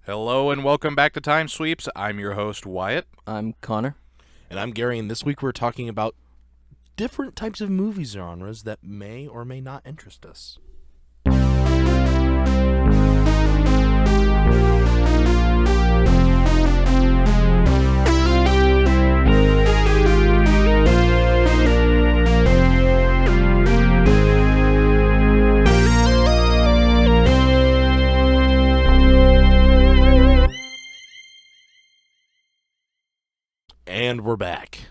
Hello and welcome back to Time Sweeps. I'm your host, Wyatt. I'm Connor. And I'm Gary, and this week we're talking about different types of movie genres that may or may not interest us. And we're back.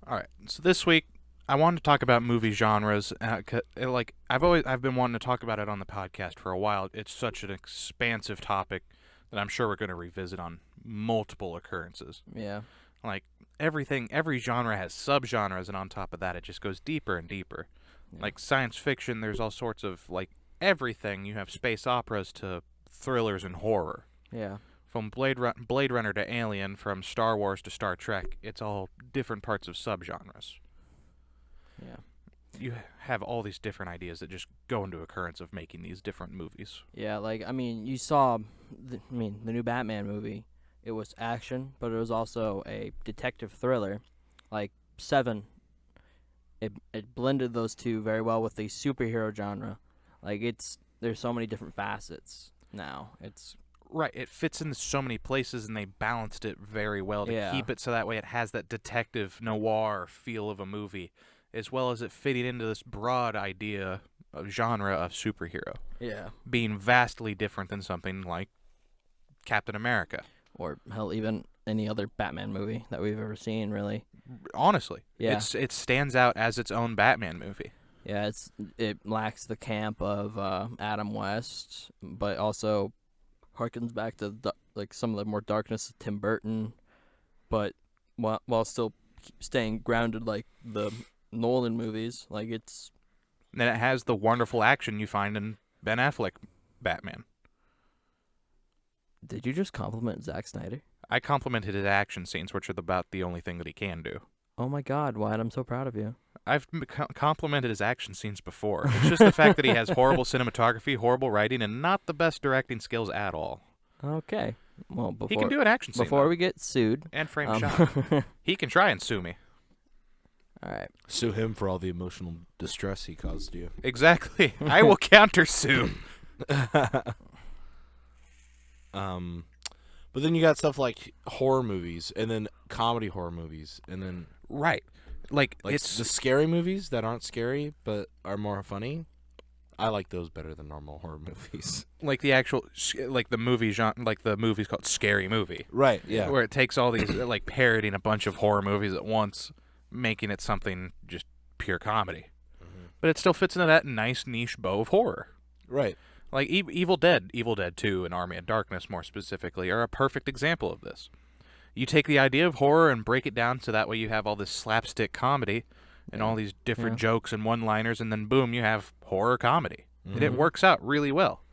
All right. So this week, I wanted to talk about movie genres. I've been wanting to talk about it on the podcast for a while. It's such an expansive topic that I'm sure we're going to revisit on multiple occurrences. Yeah. Like every genre has subgenres, and on top of that, it just goes deeper and deeper. Yeah. Like science fiction, there's all sorts of everything. You have space operas to thrillers and horror. Yeah. From Blade Runner to Alien, from Star Wars to Star Trek, it's all different parts of subgenres. Yeah. You have all these different ideas that just go into occurrence of making these different movies. Yeah, you saw, the new Batman movie. It was action, but it was also a detective thriller. Like Seven, it blended those two very well with the superhero genre. There's so many different facets now. Right, it fits into so many places, and they balanced it very well to keep it so that way it has that detective noir feel of a movie, as well as it fitting into this broad idea of genre of superhero. Yeah. Being vastly different than something like Captain America. Or, hell, even any other Batman movie that we've ever seen, really. Honestly. Yeah. It stands out as its own Batman movie. Yeah, it lacks the camp of Adam West, but also harkens back to some of the more darkness of Tim Burton, but while still staying grounded like the Nolan movies. And it has the wonderful action you find in Ben Affleck Batman. Did you just compliment Zack Snyder? I complimented his action scenes, which are about the only thing that he can do. Oh my God, Wyatt, I'm so proud of you. I've complimented his action scenes before. It's just the fact that he has horrible cinematography, horrible writing, and not the best directing skills at all. Okay. Well, he can do an action scene, before we get sued. And frame shot. He can try and sue me. All right. Sue him for all the emotional distress he caused you. Exactly. I will counter-sue. But then you got stuff like horror movies, and then comedy horror movies, and then right. It's the scary movies that aren't scary but are more funny. I like those better than normal horror movies. Like the actual, the movie genre, like the movie's called Scary Movie. Right, yeah. Where it takes all these, parodying a bunch of horror movies at once, making it something just pure comedy. Mm-hmm. But it still fits into that nice niche bow of horror. Right. Like Evil Dead 2 and Army of Darkness, more specifically, are a perfect example of this. You take the idea of horror and break it down so that way you have all this slapstick comedy and all these different jokes and one-liners, and then boom, you have horror comedy. Mm-hmm. And it works out really well.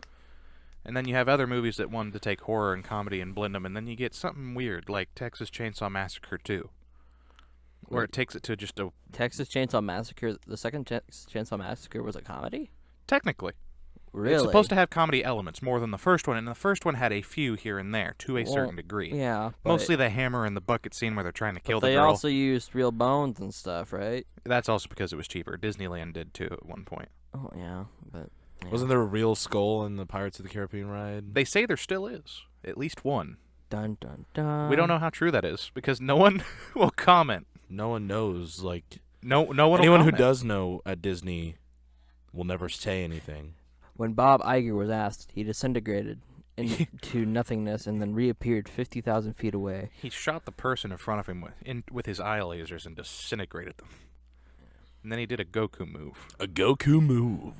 And then you have other movies that wanted to take horror and comedy and blend them, and then you get something weird like Texas Chainsaw Massacre 2, where it takes it to just a... Texas Chainsaw Massacre, the second Texas Chainsaw Massacre was a comedy? Technically. Really? It's supposed to have comedy elements more than the first one, and the first one had a few here and there, to a certain degree. Yeah. Mostly the hammer and the bucket scene where they're trying to kill the girl. They also used real bones and stuff, right? That's also because it was cheaper. Disneyland did too at one point. Oh, yeah. But wasn't there a real skull in the Pirates of the Caribbean ride? They say there still is. At least one. Dun, dun, dun. We don't know how true that is, because no one will comment. No one knows. No one will anyone comment. Who does know at Disney will never say anything. When Bob Iger was asked, he disintegrated into nothingness and then reappeared 50,000 feet away. He shot the person in front of him with his eye lasers and disintegrated them. And then he did a Goku move. A Goku move.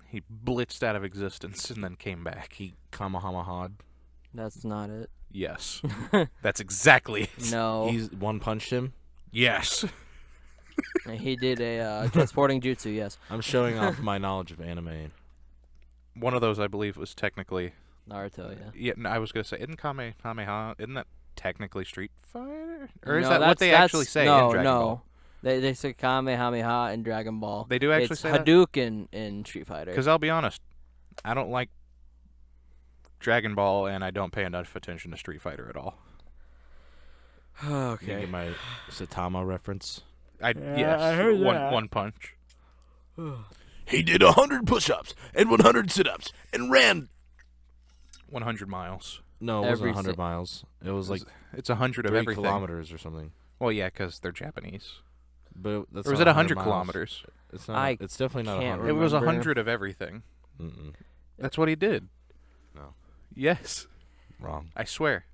He blitzed out of existence and then came back. He Kamehameha'd. That's not it. Yes. That's exactly it. No. He's one-punched him? Yes. He did a transporting jutsu, yes. I'm showing off my knowledge of anime. One of those, I believe, was technically... Naruto, yeah. Yeah, no, I was going to say, isn't that technically Street Fighter? Or is No, that what they actually say in Dragon Ball? They say Kamehameha in Dragon Ball. They do actually it's say Hadouken in Street Fighter. Because I'll be honest, I don't like Dragon Ball, and I don't pay enough attention to Street Fighter at all. You Okay. get my Saitama reference? Yes, I heard that. one punch. He did 100 push-ups and 100 sit-ups and ran. 100 miles. No, it wasn't Every 100 si- miles. It was like It's 100 of 3 everything. kilometers or something. Well, yeah, because they're Japanese. But that's Or was not it 100 miles. kilometers? It's not. I It's definitely not can't 100. It was Remember. 100 of everything. Mm-mm. That's what he did. No. Yes, Wrong. I swear.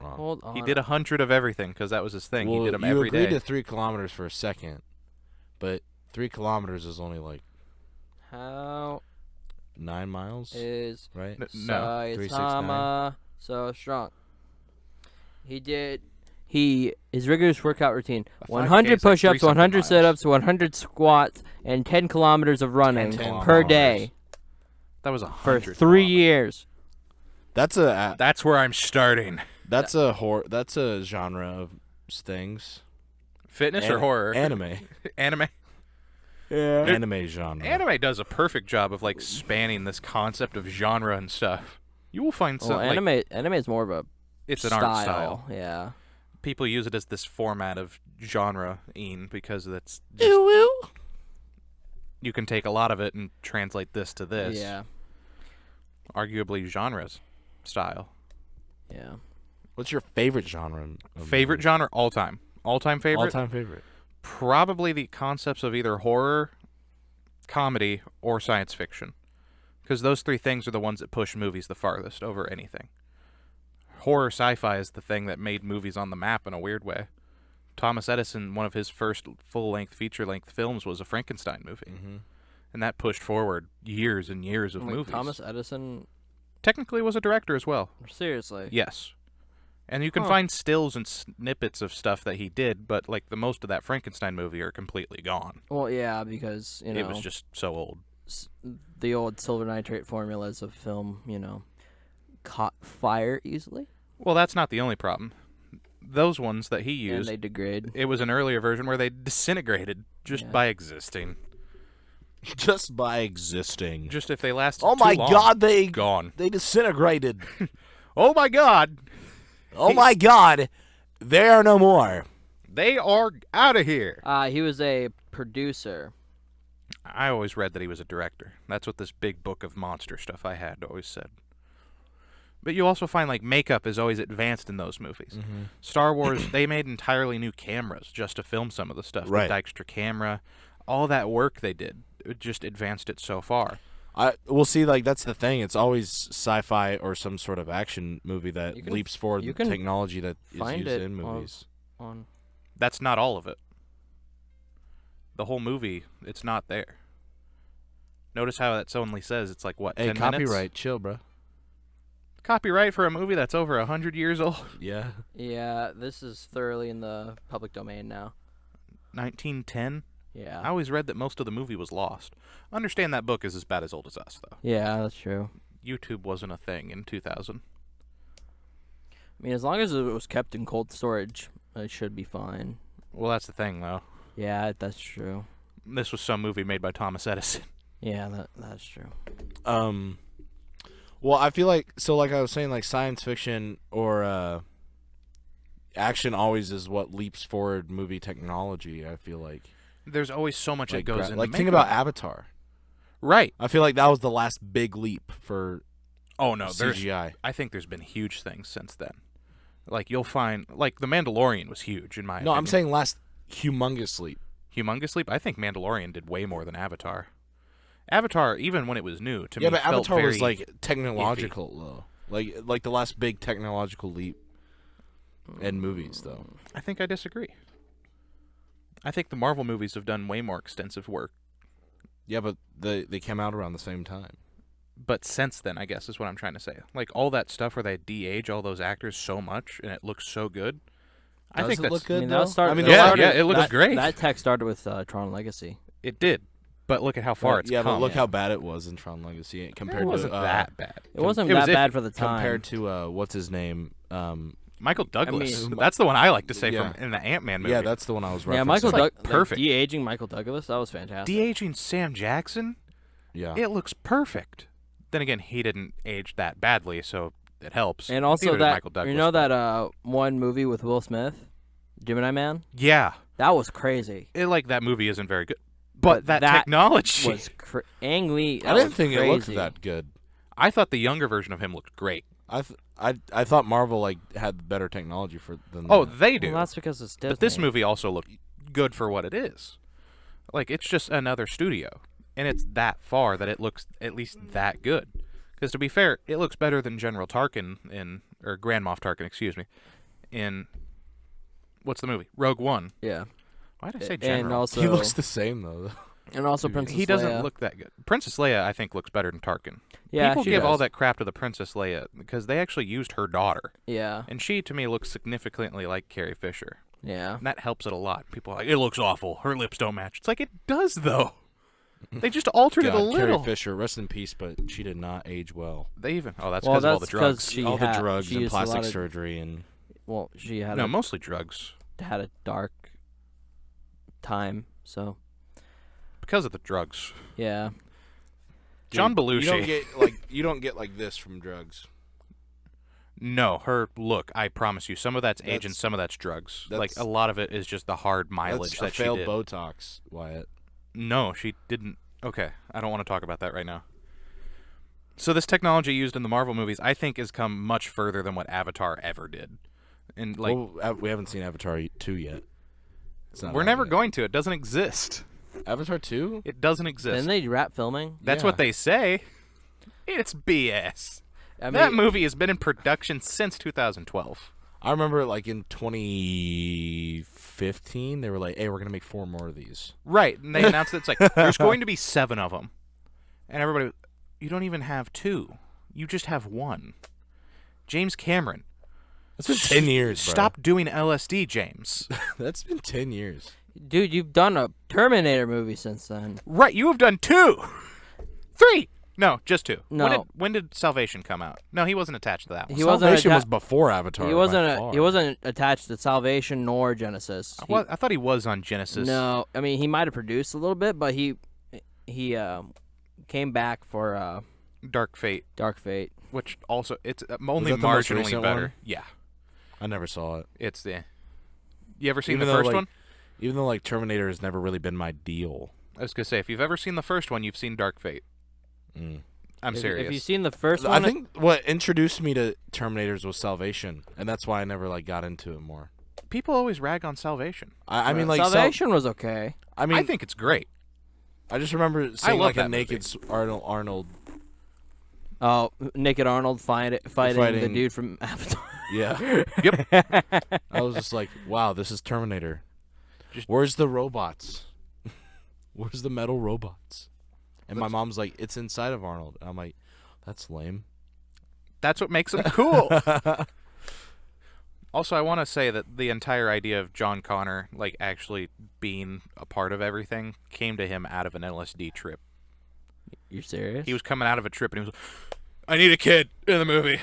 Wrong. Hold on. He did 100 of everything because that was his thing. Well, He did them you every agreed day. to 3 kilometers for a second, but 3 kilometers is only like How 9 miles, is right? No. 369 so strong? His rigorous workout routine: A 5K 100 is like push-ups, 3-something 100 miles. sit-ups, 100 squats, and 10 kilometers of running 10 per kilometers. day That was for 100 3 kilometers. years. That's a That's where I'm starting. that's a genre of things. Fitness or horror? Anime. Anime. Yeah. Anime genre. Anime does a perfect job of like spanning this concept of genre and stuff. You will find some Well, anime is more of a it's an style. art style. Yeah. People use it as this format of genre-ing because that's just, you can take a lot of it and translate this to this. Yeah. Arguably genres style. Yeah. What's your favorite genre? Of Favorite movie? genre all time. All-time favorite? All-time favorite. Probably the concepts of either horror, comedy, or science fiction. Because those three things are the ones that push movies the farthest over anything. Horror sci-fi is the thing that made movies on the map in a weird way. Thomas Edison, one of his first full-length, feature-length films was a Frankenstein movie. Mm-hmm. And that pushed forward years and years of Wait, movies. Thomas Edison. Technically was a director as well. Seriously. Yes. And you can Huh. find stills and snippets of stuff that he did, but like the most of that Frankenstein movie are completely gone. Well, yeah, because It was just so old. the old silver nitrate formulas of film, caught fire easily, Well, that's not the only problem. Those ones that he and used, they degrade. it was an earlier version where they disintegrated just Yeah. by existing. Just by existing. Just if they lasted Oh too my long, God! They disintegrated. Oh my God! Oh my God! They are no more. They are out of here! He was a producer. I always read that he was a director. That's what this big book of monster stuff I had always said. But you also find like makeup is always advanced in those movies. Mm-hmm. Star Wars, they made entirely new cameras just to film some of the stuff. Right. The Dijkstra camera, all that work they did, it just advanced it so far. We'll see. Like that's the thing. It's always sci-fi or some sort of action movie that You can- leaps forward you the can technology that is find used it in on- movies. On That's not all of it. The whole movie, it's not there. Notice how that only says it's like, what, Hey, 10 copyright, minutes? chill, bro. Copyright for a movie that's over 100 years old? Yeah. yeah, this is thoroughly in the public domain now. 1910? Yeah. I always read that most of the movie was lost. Understand that book is as bad as old as us, though. Yeah, that's true. YouTube wasn't a thing in 2000. I mean, as long as it was kept in cold storage, it should be fine. Well, that's the thing, though. Yeah, that's true. This was some movie made by Thomas Edison. Yeah, that's true. Well, I feel like like I was saying, like science fiction or action always is what leaps forward movie technology. I feel like There's always so much that goes in. like think about Avatar. Right. I feel like that was the last big leap for Oh, no. CGI. I think there's been huge things since then. Like, you'll find... Like, The Mandalorian was huge, in my opinion. No, I'm saying last humongous leap. Humongous leap? I think Mandalorian did way more than Avatar. Avatar, even when it was new, to me, Yeah, but felt Avatar was very like technological though. Like the last big technological leap in movies though. I think I disagree. I think the Marvel movies have done way more extensive work. Yeah, but they came out around the same time. But since then, I guess, is what I'm trying to say. Like, all that stuff where they de-age all those actors so much, and it looks so good. I Does think it that's... look good I mean, though? that started, I mean, that yeah, started- yeah, it looks that- great. That tech started with Tron Legacy. It did. But look at how far it's yeah, come. but look Yeah. how bad it was in Tron Legacy compared It wasn't to that bad. It wasn't it was that bad iffy for the time. compared to what's his name? Michael Douglas. mean- That's the one I like to say Yeah. from in the Ant-Man movie. Yeah, that's the one I was referencing. Yeah, Michael It's, like, Douglas. perfect. De-aging Michael Douglas, that was fantastic. De-aging Sam Jackson, Yeah. it looks perfect. Then again, he didn't age that badly, so it helps. And also Neither did that Michael Douglas, you know but- that one movie with Will Smith, Gemini Man. Yeah, That was crazy. that movie isn't very good, but that that technology Was Ang Lee? I didn't think it looked that good. I thought the younger version of him looked great. I thought Marvel had better technology than Oh, that. they do. Well, that's because it's Disney. But this movie also looked good for what it is. Like, it's just another studio. And it's that far that it looks at least that good. Because to be fair, it looks better than General Tarkin or Grand Moff Tarkin, excuse me, in, what's the movie? Rogue One. Yeah. Why did I say General? And also He looks the same though. and also Princess he doesn't Leia. look that good. Princess Leia, I think, looks better than Tarkin. Yeah, People she give all does. that crap to the Princess Leia because they actually used her daughter. Yeah. And she, to me, looks significantly like Carrie Fisher. Yeah. And that helps it a lot. People are like, it looks awful. Her lips don't match. It's like, it does, though. They just altered it a God, little. Carrie Fisher, rest in peace, but she did not age well. They even... Oh, that's Well, because of all the that's 'cause drugs. she All had- the drugs she and used a lot plastic of- surgery and Well, she had No, mostly drugs. had a dark time, so Because of the drugs. yeah. John Belushi. You don't get like this from drugs. No, her look, I promise you, some of that's age and That's- some of that's drugs. Like, that's- a lot of it is just the hard mileage That's that a failed she did. Botox, Wyatt. No, she didn't. Okay, I don't want to talk about that right now. So this technology used in the Marvel movies, I think, has come much further than what Avatar ever did. And like, Well, we haven't seen Avatar 2 yet. It's not we're out never yet. going to. It doesn't exist. Avatar 2? It doesn't exist. Didn't they wrap filming? That's Yeah. what they say. It's BS. I mean, That movie has been in production since 2012. I remember like in 2015, they were like, hey, we're going to make 4 more of these. Right, and they announced that it's like, there's going to be 7 of them. And everybody, you don't even have 2. You just have 1. James Cameron. That's been 10 years, bro. Stop doing LSD, James. That's been 10 years. dude, you've done a Terminator movie since then. Right, you have done 2. 3. No, just 2. No. When did Salvation come out? No, he wasn't attached to that one. He wasn't Salvation atta- was before Avatar. He by wasn't. far. He wasn't attached to Salvation nor Genesis. I thought he was on Genesis. No, I mean he might have produced a little bit, but he came back for Dark Fate, Dark Fate. which also, it's only that the most marginally recent better. one? Yeah. I never saw it. It's the... You ever seen Even the though, first like, one? Even though like Terminator has never really been my deal. I was going to say, if you've ever seen the first one, you've seen Dark Fate. I'm serious. If you've seen the first I one, think what introduced me to Terminators was Salvation, and that's why I never like got into it more. People always rag on Salvation. I mean, like Salvation was okay. I mean, I think it's great. I just remember seeing love like a that naked movie. Arnold. Oh, Naked Arnold fighting the Fighting- dude from Avatar. Yeah, Yep. I was just like, wow, this is Terminator. Just- Where's the robots? Where's the metal robots? And my mom's like, it's inside of Arnold. And I'm like, that's lame. That's what makes them cool. Also, I want to say that the entire idea of John Connor, like, actually being a part of everything came to him out of an LSD trip. You're serious? He was coming out of a trip and he was like, I need a kid in the movie.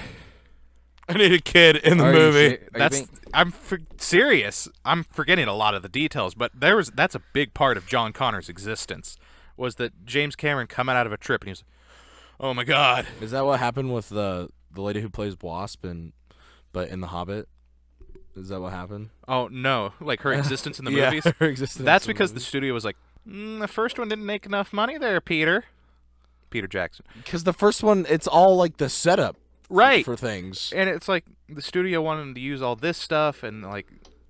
I need a kid in the Are you movie. ser- are you That's being- I'm serious. I'm forgetting a lot of the details, but that's a big part of John Connor's existence was that James Cameron coming out of a trip and he was like, oh my god. Is that what happened with the lady who plays Wasp but in The Hobbit? Is that what happened? Oh no, like her existence in the Yeah, movies. her existence That's in the because the movies. studio was like, the first one didn't make enough money there, Peter Jackson. Because the first one, it's all like the setup Right. for things. And it's like the studio wanted him to use all this stuff and like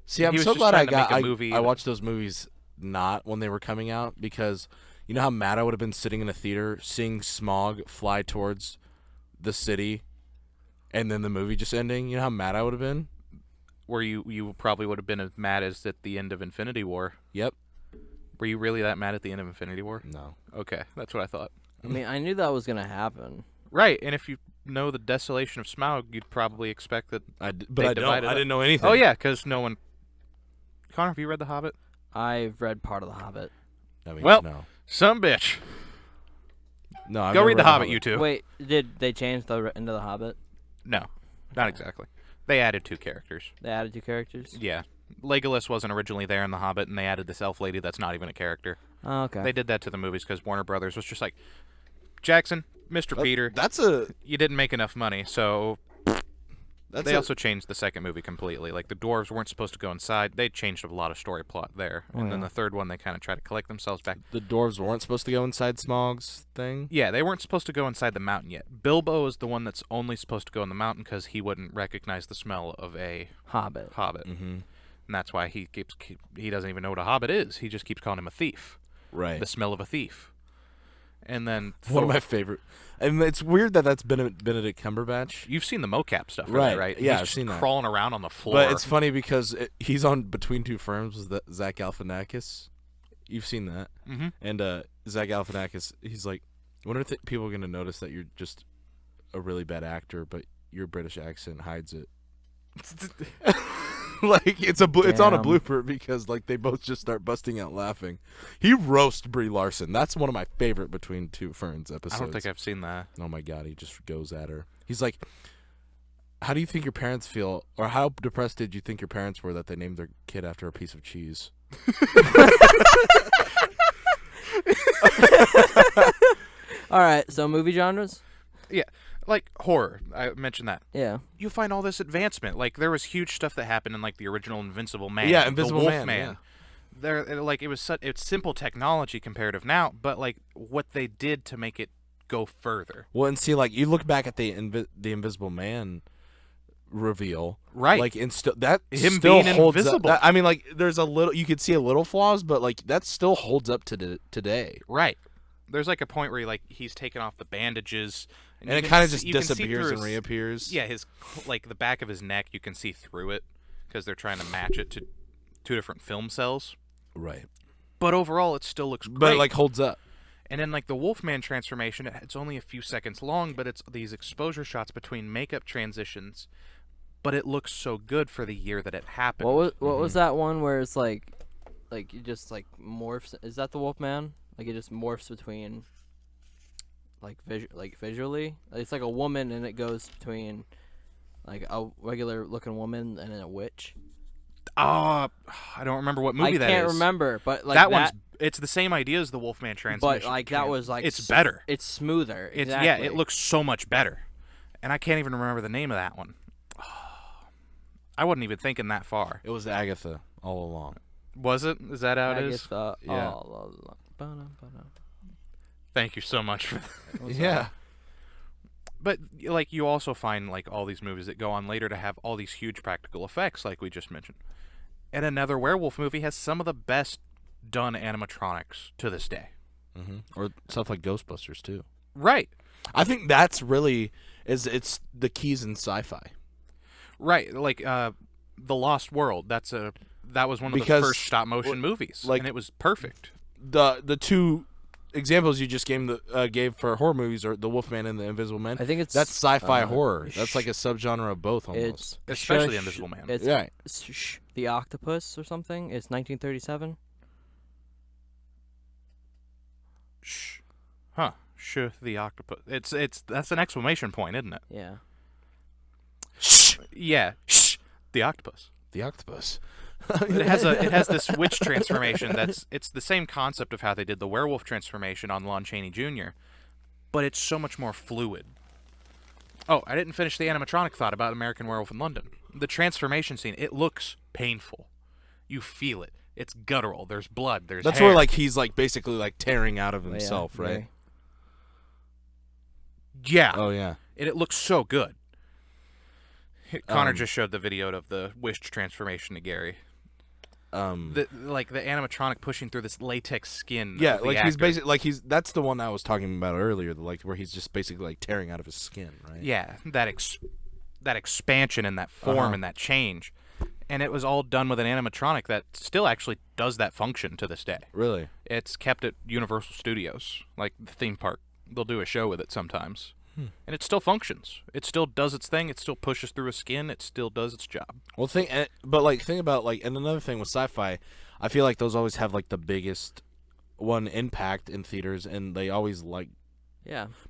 See, he I'm was so just glad I trying to make got a movie I that- watched those movies not when they were coming out, because you know how mad I would have been sitting in a theater seeing smog fly towards the city and then the movie just ending. You know how mad I would have been? where you probably would have been as mad as at the end of Infinity War. Yep. Were you really that mad at the end of Infinity War? No. Okay, that's what I thought. I mean, I knew that was gonna happen. Right, and if you know the desolation of Smaug, you'd probably expect that. But They I don't. divided I up. didn't know anything. Oh yeah, because no one. Connor, have you read The Hobbit? I've read part of The Hobbit. I mean, Well- no. Some bitch. No, I've Go never read The Hobbit, you two. Wait, did they change the end of The Hobbit? No, not exactly. They added 2 characters. They added 2 characters. Yeah, Legolas wasn't originally there in The Hobbit, and they added this elf lady that's not even a character. Oh, okay. They did that to the movies because Warner Brothers was just like, Jackson, Mr. Peter, you didn't make enough money, so they also changed the second movie completely. Like, the dwarves weren't supposed to go inside. They changed a lot of story plot there. And then the third one, they kind of tried to collect themselves back. The dwarves weren't supposed to go inside Smaug's thing? Yeah, they weren't supposed to go inside the mountain yet. Bilbo is the one that's only supposed to go in the mountain because he wouldn't recognize the smell of a Hobbit. Mm-hmm. And that's why he doesn't even know what a hobbit is. He just keeps calling him a thief. Right. The smell of a thief. And then one of my favorite, and it's weird that that's Benedict Cumberbatch. You've seen the mocap stuff, right? Yeah, He's I've seen that. Crawling around on the floor. But it's funny because he's on Between Two Ferns with Zach Galifianakis. You've seen that, and Zach Galifianakis. He's like, when are people going to notice that you're just a really bad actor, but your British accent hides it? Like it's on a blooper because like they both just start busting out laughing. He roasts Brie Larson. That's one of my favorite Between Two Ferns episodes. I don't think I've seen that. Oh my god, he just goes at her. He's like, "How do you think your parents feel, or how depressed did you think your parents were that they named their kid after a piece of cheese?" All right, so movie genres. Yeah. Like horror, I mentioned that. Yeah. You find all this advancement. Like there was huge stuff that happened in like the original Invincible Man. Yeah, Invincible the Wolf Man. Yeah. There, like it's simple technology comparative now, but like what they did to make it go further. Well, and see, like you look back at the Invisible Man reveal, right? Like that him still being holds invisible. up. I mean, like there's you could see a little flaws, but like that still holds up to today. Right. There's like a point where he's taken off the bandages. And it kind of just disappears and reappears. Yeah, the back of his neck, you can see through it because they're trying to match it to two different film cells. Right. But overall, it still looks great. But like holds up. And then like the Wolfman transformation, it's only a few seconds long, but it's these exposure shots between makeup transitions. But it looks so good for the year that it happened. What was that one where it's like it just like morphs? Is that the Wolfman? Like it just morphs between. Visually, it's like a woman, and it goes between like a regular looking woman and then a witch. I don't remember what movie that is. I can't remember, but like that one's. It's the same idea as the Wolfman transmission. But like that was like it's better. It's smoother. Exactly. Yeah, it looks so much better, and I can't even remember the name of that one. I wasn't even thinking that far. It was Agatha all along. Was it? Is that how it is? Yeah. Thank you so much for that. Yeah. But like you also find like all these movies that go on later to have all these huge practical effects like we just mentioned. And another werewolf movie has some of the best done animatronics to this day. Or stuff like Ghostbusters too. Right. I think that's really it's the keys in sci-fi. Right. Like The Lost World, that was one of the first stop motion movies, and it was perfect. The two examples you just gave for horror movies are The Wolfman and The Invisible Man. I think that's sci-fi horror. That's like a subgenre of both almost. Especially Invisible Man. It's right. The Octopus or something. It's 1937. Shh. Huh. The Octopus. That's an exclamation point, isn't it? Yeah. Shh. Yeah. Shh. The Octopus. The Octopus. It has this witch transformation it's the same concept of how they did the werewolf transformation on Lon Chaney Jr., but it's so much more fluid. Oh, I didn't finish the animatronic thought about American Werewolf in London. The transformation scene, it looks painful. You feel it. It's guttural. There's blood. There's That's hair. where like he's like basically like tearing out of himself, right? Yeah. Oh yeah. And it looks so good. Connor just showed the video of the wish transformation to Gary. The animatronic pushing through this latex skin. Yeah, of the like actor. he's basically that's the one I was talking about earlier, where he's just basically like tearing out of his skin, right? Yeah, that expansion and that form and that change, and it was all done with an animatronic that still actually does that function to this day. Really? It's kept at Universal Studios, like the theme park. They'll do a show with it sometimes. And it still functions. It still does its thing. It still pushes through a skin. It still does its job. Well, think about and another thing with sci-fi, I feel like those always have like the biggest impact in theaters, and they always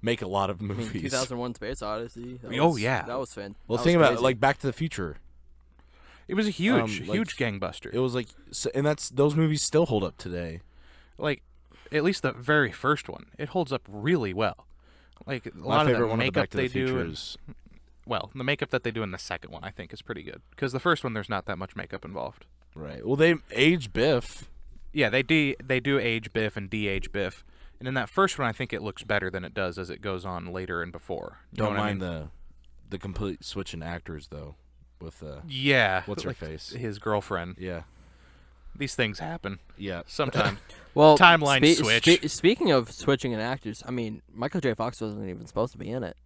make a lot of movies. 2001: Space Odyssey. That was fun. Well, think about it, like Back to the Future. It was a huge gangbuster. It was like, and those movies still hold up today. Like, at least the very first one, it holds up really well. Like a My lot of favorite the one of the makeup Back to the they do. Future And, is well, the makeup that they do in the second one, I think, is pretty good. Because the first one, there's not that much makeup involved. right. Well, they age Biff. Yeah, they do age Biff and de-age Biff. And in that first one, I think it looks better than it does as it goes on later and before. You know Don't what I mind mean? the complete switch in actors though. With Yeah. what's her like face? His girlfriend. Yeah, These things happen yeah. sometimes. Well, Timeline switch. Speaking of switching in actors, I mean, Michael J. Fox wasn't even supposed to be in it.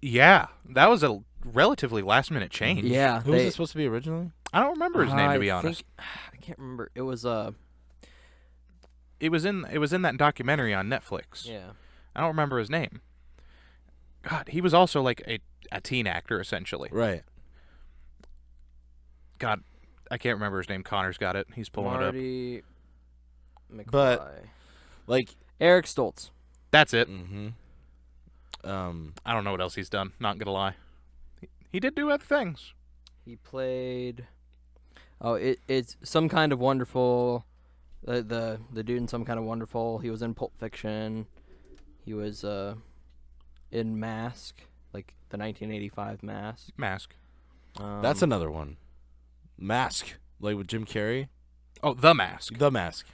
Yeah, that was a relatively last-minute change. Yeah, Who was it supposed to be originally? I don't remember his name, to be I honest. I can't remember. It was It was in that documentary on Netflix. yeah. I don't remember his name. God, he was also like a teen actor, essentially. Right. God, I can't remember his name. Connor's got it. He's pulling Marty McFly. But- Like. Eric Stoltz. That's it. Mm-hmm. I don't know what else he's done. Not gonna lie. He did do other things. He played. Oh, it's Some Kind of Wonderful. The dude in Some Kind of Wonderful. He was in Pulp Fiction. He was in Mask, like the 1985 Mask. Mask. That's another one. Mask, like with Jim Carrey. Oh, The Mask. The Mask.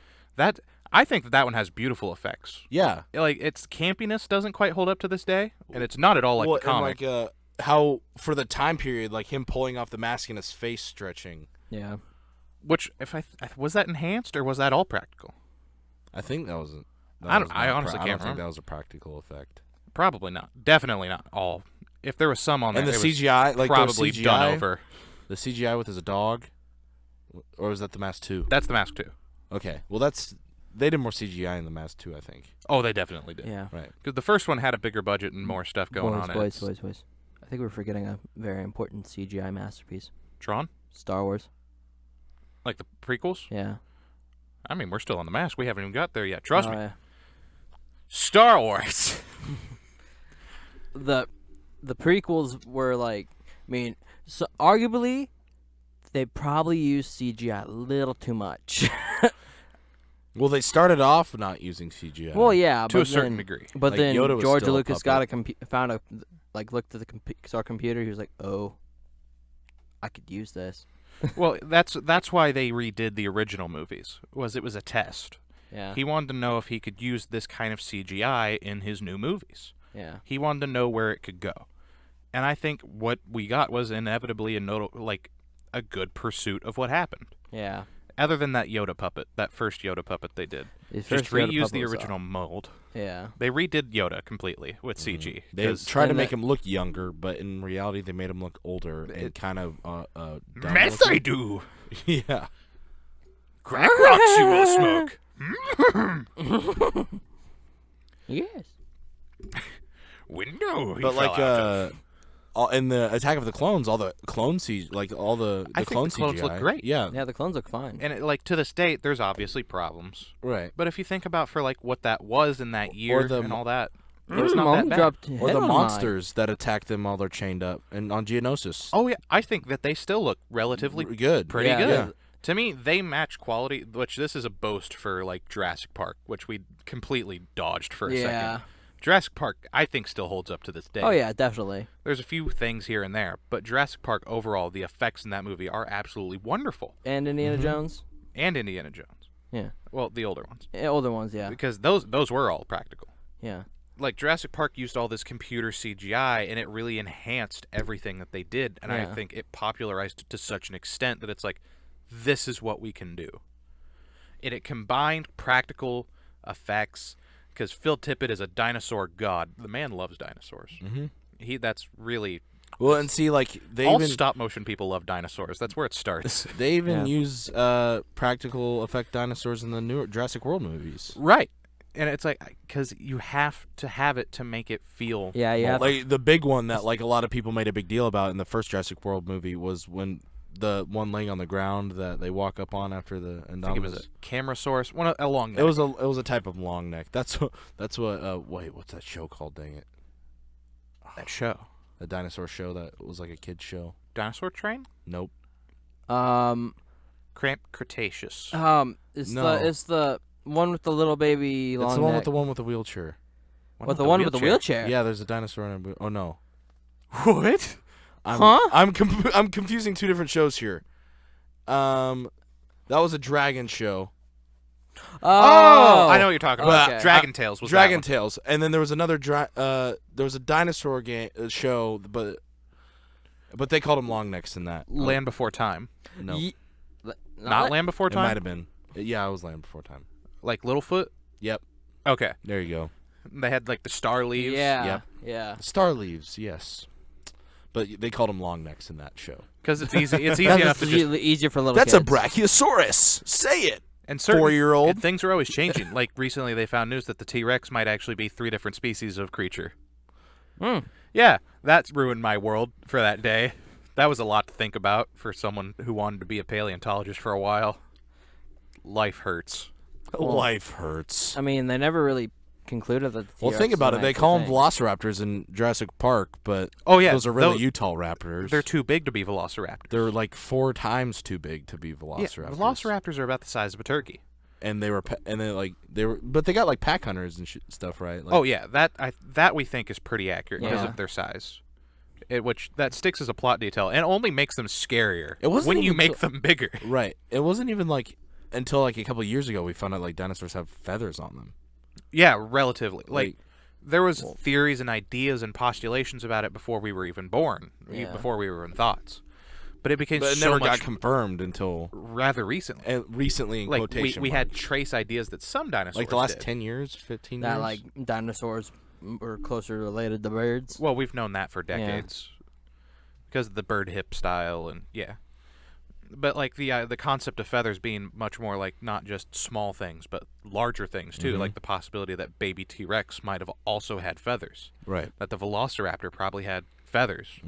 I think that one has beautiful effects. Yeah. Like its campiness doesn't quite hold up to this day, and it's not at all like Well, the comic. and like how for the time period, like him pulling off the mask and his face stretching. Yeah. Which, if was that enhanced or was that all practical? I think that was. I honestly I can't don't think remember. that was a practical effect. Probably not. Definitely not all. If there was some on there, And the it was CGI, like probably the CGI, done over. The CGI with his dog, or was that the Mask 2? That's the Mask 2. Okay, well they did more CGI in the Mask 2, I think. Oh, they definitely did. Yeah. Right. Because the first one had a bigger budget and more stuff going on in it. Boys. I think we're forgetting a very important CGI masterpiece. Tron? Star Wars. Like the prequels? Yeah. I mean, we're still on the Mask. We haven't even got there yet. Trust me. Yeah. Star Wars. The prequels were like, I mean, so arguably, they probably used CGI a little too much. Well, they started off not using CGI. Well, yeah, to but a certain then, degree. But Like, then Yoda was George still a Lucas puppet. got found a looked at the saw computer. He was like, "Oh, I could use this." Well, that's why they redid the original movies. It was a test. Yeah. He wanted to know if he could use this kind of CGI in his new movies. Yeah. He wanted to know where it could go. And I think what we got was inevitably a good pursuit of what happened. Yeah. Other than that Yoda puppet, that first Yoda puppet they did. His Just first Yoda reuse puppet the was original mold. Yeah. They redid Yoda completely with CG. They 'cause tried to and make that- him look younger, but in reality, they made him look older and kind of dumb Mess I looking. do! Yeah. Crack rocks you will smoke! Yes. Window he But fell like out of. in the Attack of the Clones, all the clone CG, like all the I think clone the clones CGI, look great. Yeah. Yeah, the clones look fine. And to this date, there's obviously problems. Right. But if you think about for like what that was in that year the and all that, It's it's not Mom that bad. dropped Or head the on monsters that attack them while they're chained up and on Geonosis. Oh yeah, I think that they still look relatively Good. pretty Yeah, good. yeah. To me, they match quality, which this is a boast for like Jurassic Park, which we completely dodged for a Yeah. second. Jurassic Park, I think, still holds up to this day. Oh yeah, definitely. There's a few things here and there, but Jurassic Park overall, the effects in that movie are absolutely wonderful. And Indiana Jones. And Indiana Jones. Yeah. Well, the older ones. Older ones, yeah. Because those were all practical. Yeah. Like Jurassic Park used all this computer CGI and it really enhanced everything that they did, and I Yeah. think it popularized it to such an extent that it's like, this is what we can do. And it combined practical effects, because Phil Tippett is a dinosaur god. The man loves dinosaurs. Mm-hmm. That's really Well, and see, like they all even stop motion people love dinosaurs. That's where it starts. they even Yeah. use practical effect dinosaurs in the newer Jurassic World movies. Right. And it's like, because you have to have it to make it feel Yeah, you have to- Like the big one that like a lot of people made a big deal about in the first Jurassic World movie was when the one laying on the ground that they walk up on after the I think it was Indominus. a camera source, a long neck. It was a type of long neck. That's what wait, what's that show called? Dang it, that show. a dinosaur show that was like a kid's show. Dinosaur Train? Nope. Cretaceous. it's No. the one with the little baby long It's the one neck. with the one with the wheelchair. What, the one with the wheelchair? Yeah, there's a dinosaur in a. Oh no. What? I'm confusing two different shows here. That was a dragon show. Oh, I know what you're talking about. Okay. Dragon Tales was Dragon that Tales, and then there was another there was a dinosaur show, but they called him long necks in that. one. Land Before Time. No, Not Land Before it Time? might have been. Yeah, it was Land Before Time. Like Littlefoot? Yep, Okay. there you go. They had like the star leaves. Yeah. Yep. Yeah. Star leaves, yes, but they called him long necks in that show. Because it's easy. It's easy enough to just. Easier for little That's kids. a Brachiosaurus. Say it. And certain 4-year-old. and things are always changing. Like recently, they found news that the T-Rex might actually be 3 different species of creature. Yeah, that's ruined my world for that day. That was a lot to think about for someone who wanted to be a paleontologist for a while. Life hurts. Life hurts. I mean, they never really concluded that. Well, think about it. They call them velociraptors in Jurassic Park, but those are really Utah raptors. They're too big to be velociraptors. They're like 4 times too big to be velociraptors. Yeah, velociraptors are about the size of a turkey. And they were, but they got like pack hunters and stuff, right? Like, Oh yeah, that we think is pretty accurate because Yeah. of their size. Which that sticks as a plot detail and only makes them scarier. It wasn't when you even make them bigger. right. It wasn't even like until like a couple of years ago we found out like dinosaurs have feathers on them. Yeah, relatively. Like there was theories and ideas and postulations about it before we were even born, before we were in thoughts. But it became But it so never much got confirmed until rather recently. Recently in Like quotation we had marks. trace ideas that some dinosaurs like the last did. 10 years, 15 that years. like dinosaurs were closer related to birds. Well, we've known that for decades because of the bird hip style and But like the concept of feathers being much more like not just small things but larger things too, like the possibility that baby T-Rex might have also had feathers. Right. That the Velociraptor probably had feathers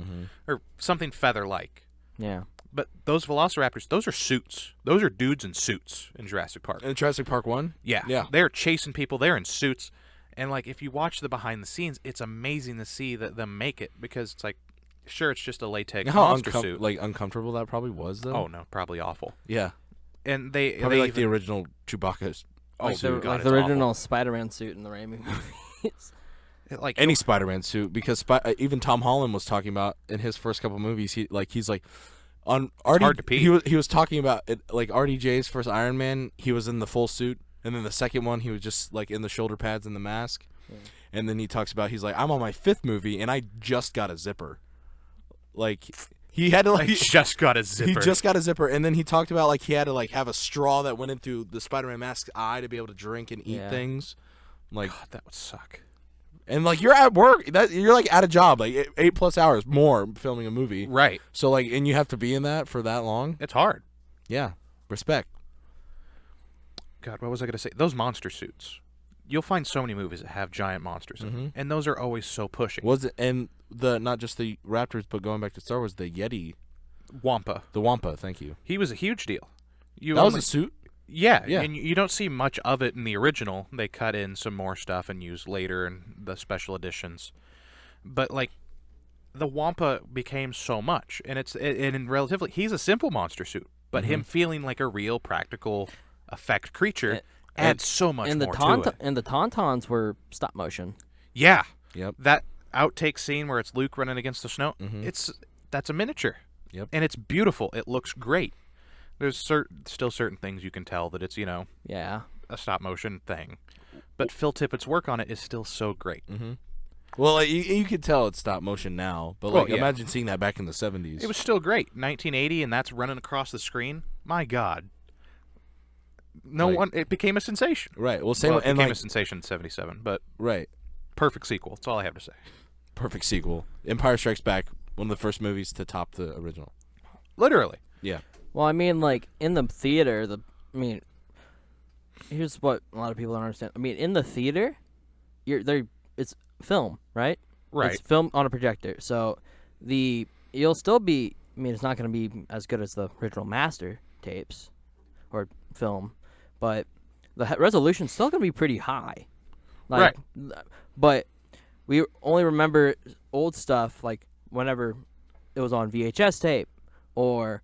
or something feather-like. Yeah. But those Velociraptors, those are suits. Those are dudes in suits in Jurassic Park. In Jurassic Park 1? Yeah. They're chasing people. They're in suits. And like if you watch the behind the scenes, it's amazing to see them make it because it's like, sure, it's just a latex monster suit. Like uncomfortable that probably was though. Oh no, probably awful. Yeah. And they Probably like even, the original Chewbacca's. oh Like the, God, like it's the original awful. Spider-Man suit in the Raimi movies. Like Any Spider-Man suit, because even Tom Holland was talking about in his first couple movies. He's like on hard to pee. He was talking about it, like RDJ's first Iron Man. He was in the full suit, and then the second one he was just like in the shoulder pads and the mask. And then he talks about he's like, I'm on my 5th movie and I just got a zipper. Like he had to like I just got a zipper. He just got a zipper, and then he talked about like he had to like have a straw that went into the Spider-Man mask's eye to be able to drink and eat things. Like God, that would suck. And like you're at work, you're like at a job, like 8+ hours more filming a movie, Right. So like, and you have to be in that for that long. It's hard. Yeah, respect. God, what was I going to say? Those monster suits. You'll find so many movies that have giant monsters in them, and those are always so pushing. Was it and the not just the Raptors, but going back to Star Wars, the Yeti, Wampa. the Wampa. Thank you. He was a huge deal. That was a suit. Yeah, Yeah. and you don't see much of it in the original. They cut in some more stuff and use later in the special editions. But like the Wampa became so much, and and relatively he's a simple monster suit, but him feeling like a real practical effect creature adds so much and more to it. And the Tauntauns were stop motion. Yeah. Yep. That outtake scene where it's Luke running against the snow, that's a miniature. Yep. And it's beautiful. It looks great. There's still certain things you can tell that it's, Yeah. a stop motion thing. But Phil Tippett's work on it is still so great. Well, like, you could tell it's stop motion now, but like imagine seeing that back in the 70s. It was still great. 1980, and that's running across the screen. My God. It became a sensation. right. Well, same Well, it and became like a sensation in 77, but right. perfect sequel. That's all I have to say. Perfect sequel. Empire Strikes Back, one of the first movies to top the original. Literally. Yeah. Well, I mean, like in the theater, here's what a lot of people don't understand. I mean, in the theater, it's film, right? Right. It's film on a projector, so you'll still be. I mean, it's not going to be as good as the original master tapes or film, but the resolution's still going to be pretty high. Like, but we only remember old stuff like whenever it was on VHS tape or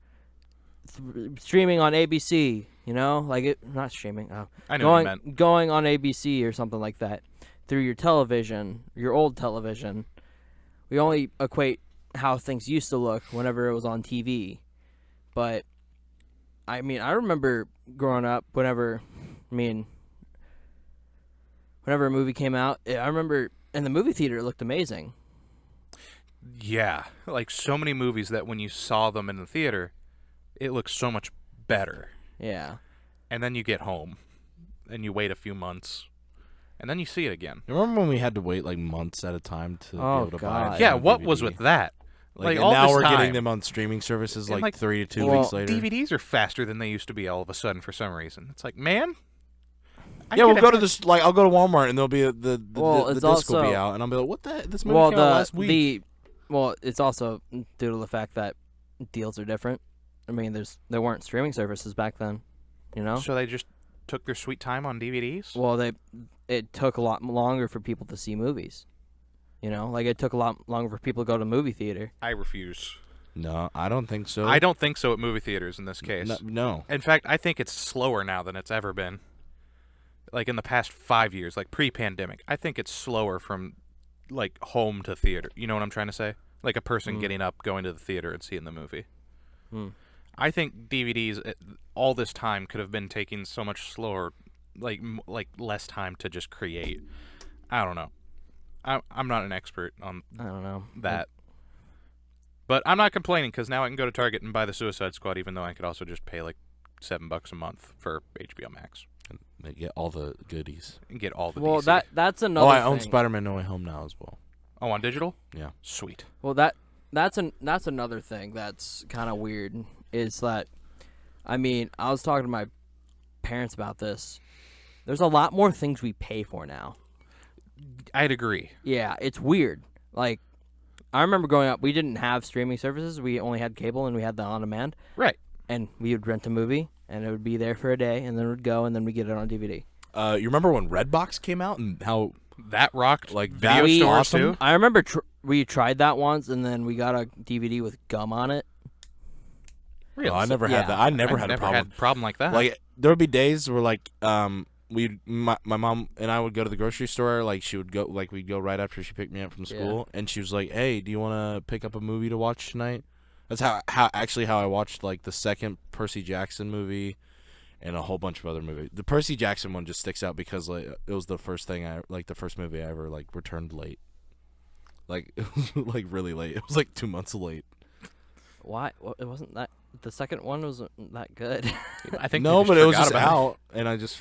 streaming on ABC, like not streaming. I know what you meant. Going on ABC or something like that. through your television, your old television, we only equate how things used to look whenever it was on TV. But, I mean, I remember growing up whenever a movie came out, I remember in the movie theater it looked amazing. Yeah, like so many movies that when you saw them in the theater, it looked so much better. Yeah. And then you get home, and you wait a few months, and then you see it again. You remember when we had to wait like months at a time to be able to buy God. it? Yeah, on what DVD? was with that? Like, all and now this we're time, getting them on streaming services And, like 3 to 2 well, weeks later. DVDs are faster than they used to be all of a sudden for some reason. It's like, man. Yeah, we'll go to this. Like, I'll go to Walmart and there'll be the It's disc will be also- out, and I'll be like, "What the? This movie came out last week." It's also due to the fact that deals are different. I mean, there weren't streaming services back then, you know. So they just took their sweet time on DVDs? Well, it took a lot longer for people to see movies. You know, like it took a lot longer for people to go to movie theater. I refuse. No, I don't think so. I don't think so at movie theaters in this case. No. In fact, I think it's slower now than it's ever been. Like in the past 5 years, like pre-pandemic, I think it's slower from like home to theater. You know what I'm trying to say? Like a person getting up, going to the theater, and seeing the movie. I think DVDs all this time could have been taking so much slower, like less time to just create. I don't know. I'm not an expert on I don't know that. But I'm not complaining because now I can go to Target and buy the Suicide Squad, even though I could also just pay like $7 a month for HBO Max And they get all the goodies. and get all the Well, DC. that's another. I own thing. Spider-Man No Way Home now as well. Oh, on digital? Yeah. Sweet. Well, that's another thing that's kind of weird. Is that, I mean, I was talking to my parents about this. There's a lot more things we pay for now. I'd agree. Yeah, it's weird. Like, I remember growing up, we didn't have streaming services. We only had cable, and we had the on-demand. Right. And we would rent a movie, and it would be there for a day, and then it would go, and then we get it on DVD. You remember when Redbox came out and how That rocked Like, video that was stores awesome. too. I remember we tried that once, and then we got a DVD with gum on it. Really? Oh, I never had yeah. that. I never had a problem. Had a problem like that. Like there would be days where like my mom and I would go to the grocery store. Like she would go, like we'd go right after she picked me up from school, and she was like, "Hey, do you want to pick up a movie to watch tonight?" That's how I watched like the second Percy Jackson movie, and a whole bunch of other movies. The Percy Jackson one just sticks out because like it was the first movie I ever like returned late. Like it was like really late. It was like 2 months late. Why? Well, it wasn't that. The second one wasn't that good. I think No, they but it was forgot just about out, and I just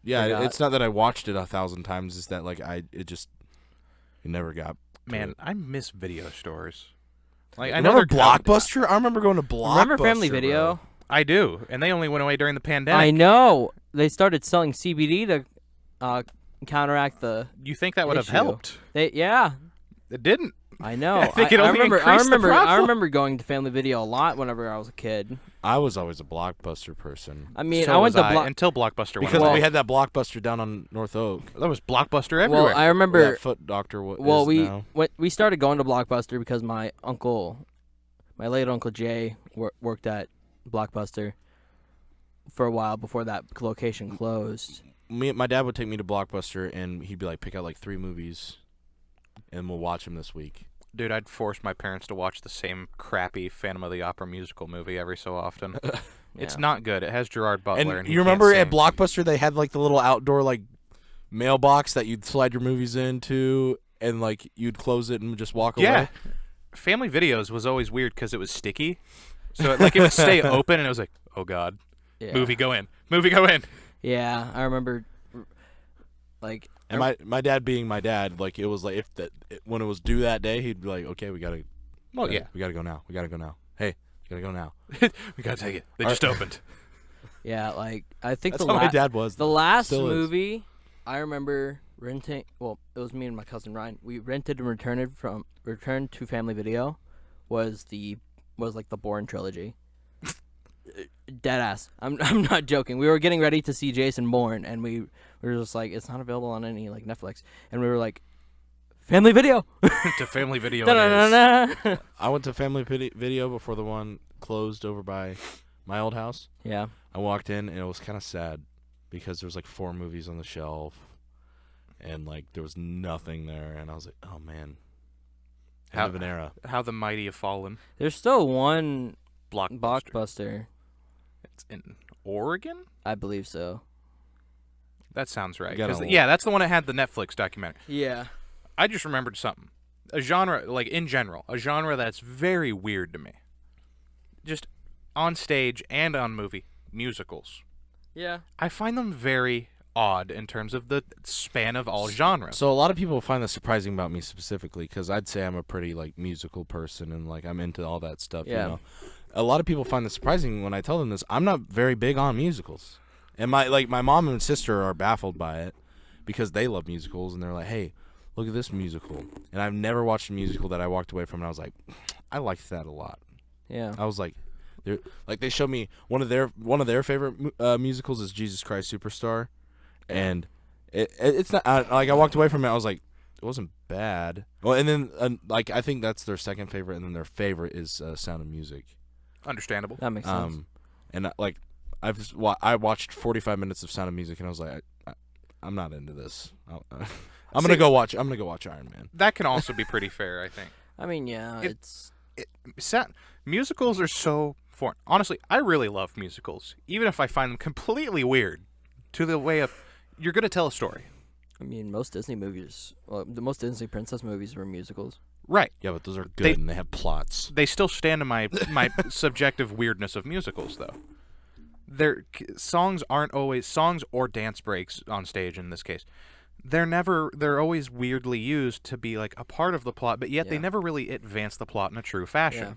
Yeah, Forgot. it's not that I watched it 1,000 times. It's that like it never got. to Man, it. I miss video stores. Like I Remember know they're coming- Blockbuster? I remember going to Blockbuster. Remember Family Video? bro. I do, and they only went away during the pandemic. I know. They started selling CBD to counteract the. You think that would have issue. helped? Yeah, It didn't. I know. I think it only remember. increased the I problem. remember going to Family Video a lot whenever I was a kid. I was always a Blockbuster person I mean, So I went was to until Blockbuster went because away. we had that Blockbuster down on North Oak. There was Blockbuster everywhere. Well, I remember. That Foot Doctor. Well, now. we started going to Blockbuster because my late uncle Jay worked at Blockbuster for a while before that location closed. My dad would take me to Blockbuster, and he'd be like, pick out like 3 movies, and we'll watch them this week. Dude, I'd force my parents to watch the same crappy Phantom of the Opera musical movie every so often. It's Yeah. not good. It has Gerard Butler. And he you remember can't at sing. Blockbuster they had like the little outdoor like mailbox that you'd slide your movies into, and like you'd close it and just walk Yeah. away. Family Videos was always weird because it was sticky. So it would stay open, and it was like, oh, God. Yeah. Movie, go in. Movie, go in. Yeah, I remember. Like, And my dad being my dad, like it was like when it was due that day, he'd be like, okay, we gotta Well, yeah. we gotta go now. We gotta go now. Hey, we gotta go now. We got to take it. They just opened. yeah, like I think That's the how my dad was. the last Still is. movie I remember renting. Well, it was me and my cousin Ryan. We rented and returned to Family Video. Was like the Bourne trilogy. Deadass. I'm not joking. We were getting ready to see Jason Bourne, and we were just like, it's not available on any like Netflix, and we were like, Family Video. To Family Video. it is. Da-da-da-da. I went to Family Video before the one closed over by my old house. Yeah. I walked in and it was kind of sad because there was like 4 movies on the shelf, and like there was nothing there, and I was like, oh man, end How- of an era. How the mighty have fallen. There's still one Blockbuster. blockbuster. It's in Oregon? I believe so. That sounds right. Gotta 'Cause look. yeah, that's the one that had the Netflix documentary. Yeah. I just remembered something. A genre, like in general, a genre that's very weird to me. Just on stage and on movie, musicals. Yeah. I find them very odd in terms of the span of all genres. So a lot of people find this surprising about me specifically because I'd say I'm a pretty like musical person and like I'm into all that stuff. Yeah. You know, a lot of people find this surprising when I tell them this. I'm not very big on musicals, and my mom and sister are baffled by it because they love musicals and they're like, hey, look at this musical. And I've never watched a musical that I walked away from and I was like, I liked that a lot. Yeah. I was like, they showed me one of their favorite musicals is Jesus Christ Superstar, and it's not like I walked away from it. I was like, it wasn't bad. Well, and then like I think that's their second favorite, and then their favorite is Sound of Music. Understandable. That makes sense. And like I watched 45 minutes of Sound of Music, and I was like, I'm not into this. I'm gonna go watch Iron Man. That can also be pretty fair, I think. I mean, yeah, Musicals are so foreign. Honestly, I really love musicals, even if I find them completely weird. To the way of, you're gonna tell a story, I mean, most Disney movies, well, the most Disney princess movies were musicals. right? Yeah, but those are good and they have plots. They still stand to my subjective weirdness of musicals, though. Their songs aren't always songs or dance breaks on stage. In this case, they're always weirdly used to be like a part of the plot, but yet they Yeah. never really advance the plot in a true fashion. Yeah.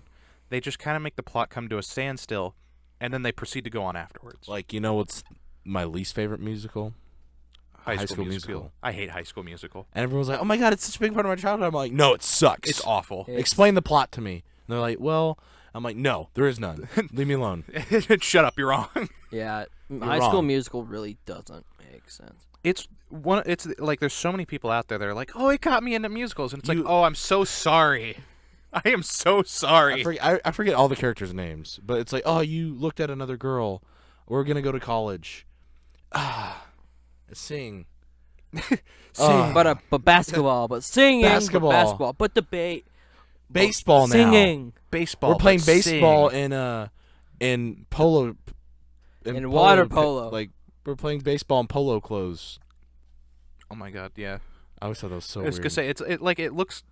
They just kind of make the plot come to a standstill, and then they proceed to go on afterwards. Like, you know what's my least favorite musical? High School Musical. I hate High School Musical. And everyone's like, oh my god, it's such a big part of my childhood. I'm like, no, it sucks. It's awful. It's- Explain the plot to me. And they're like, well, I'm like, no, there is none. Leave me alone. Shut up, you're wrong. Yeah, High School wrong. Musical really doesn't make sense. It's like there's so many people out there that are like, oh, it got me into musicals, and it's like, You- oh, I'm so sorry. I am so sorry. I forget all the characters' names, but it's like, oh, you looked at another girl. We're going to go to college. Sing. But basketball, but singing, Basketball. but basketball, but debate, Baseball now. singing, Baseball. We're playing but baseball sing. in polo. In water polo. Like, we're playing baseball in polo clothes. Oh my god, yeah. I always thought that was so I was weird. gonna say it looks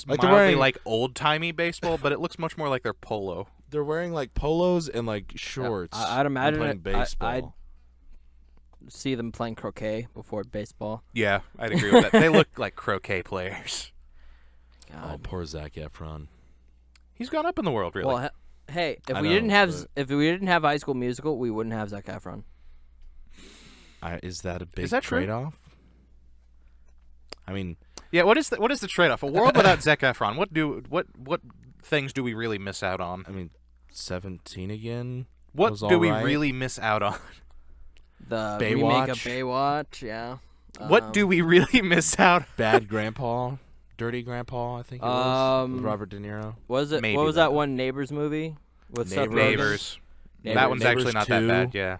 Like they're mildly wearing- like old timey baseball, but it looks much more like their polo. They're wearing like polos and like shorts. I'd and imagine playing baseball. I'd see them playing croquet before baseball. Yeah, I'd agree with that. They look like croquet players. Oh, God. poor Zac Efron. He's gone up in the world, really. Well, hey, if I we know, didn't have but- if we didn't have High School Musical, we wouldn't have Zac Efron. Is that a big that true? trade-off? I mean, yeah, what is the trade-off? A world without Zac Efron. What things do we really miss out on? 17 again. What was do we alright. really miss out on? The remake of Baywatch. Baywatch, yeah. What do we really miss out? Bad Grandpa, Dirty Grandpa, I think it was. With Robert De Niro. Was it? Maybe What was that. that one Neighbors movie with Seth Rogen? Neighbors. That Neighbors. one's actually not that 2. bad. Yeah.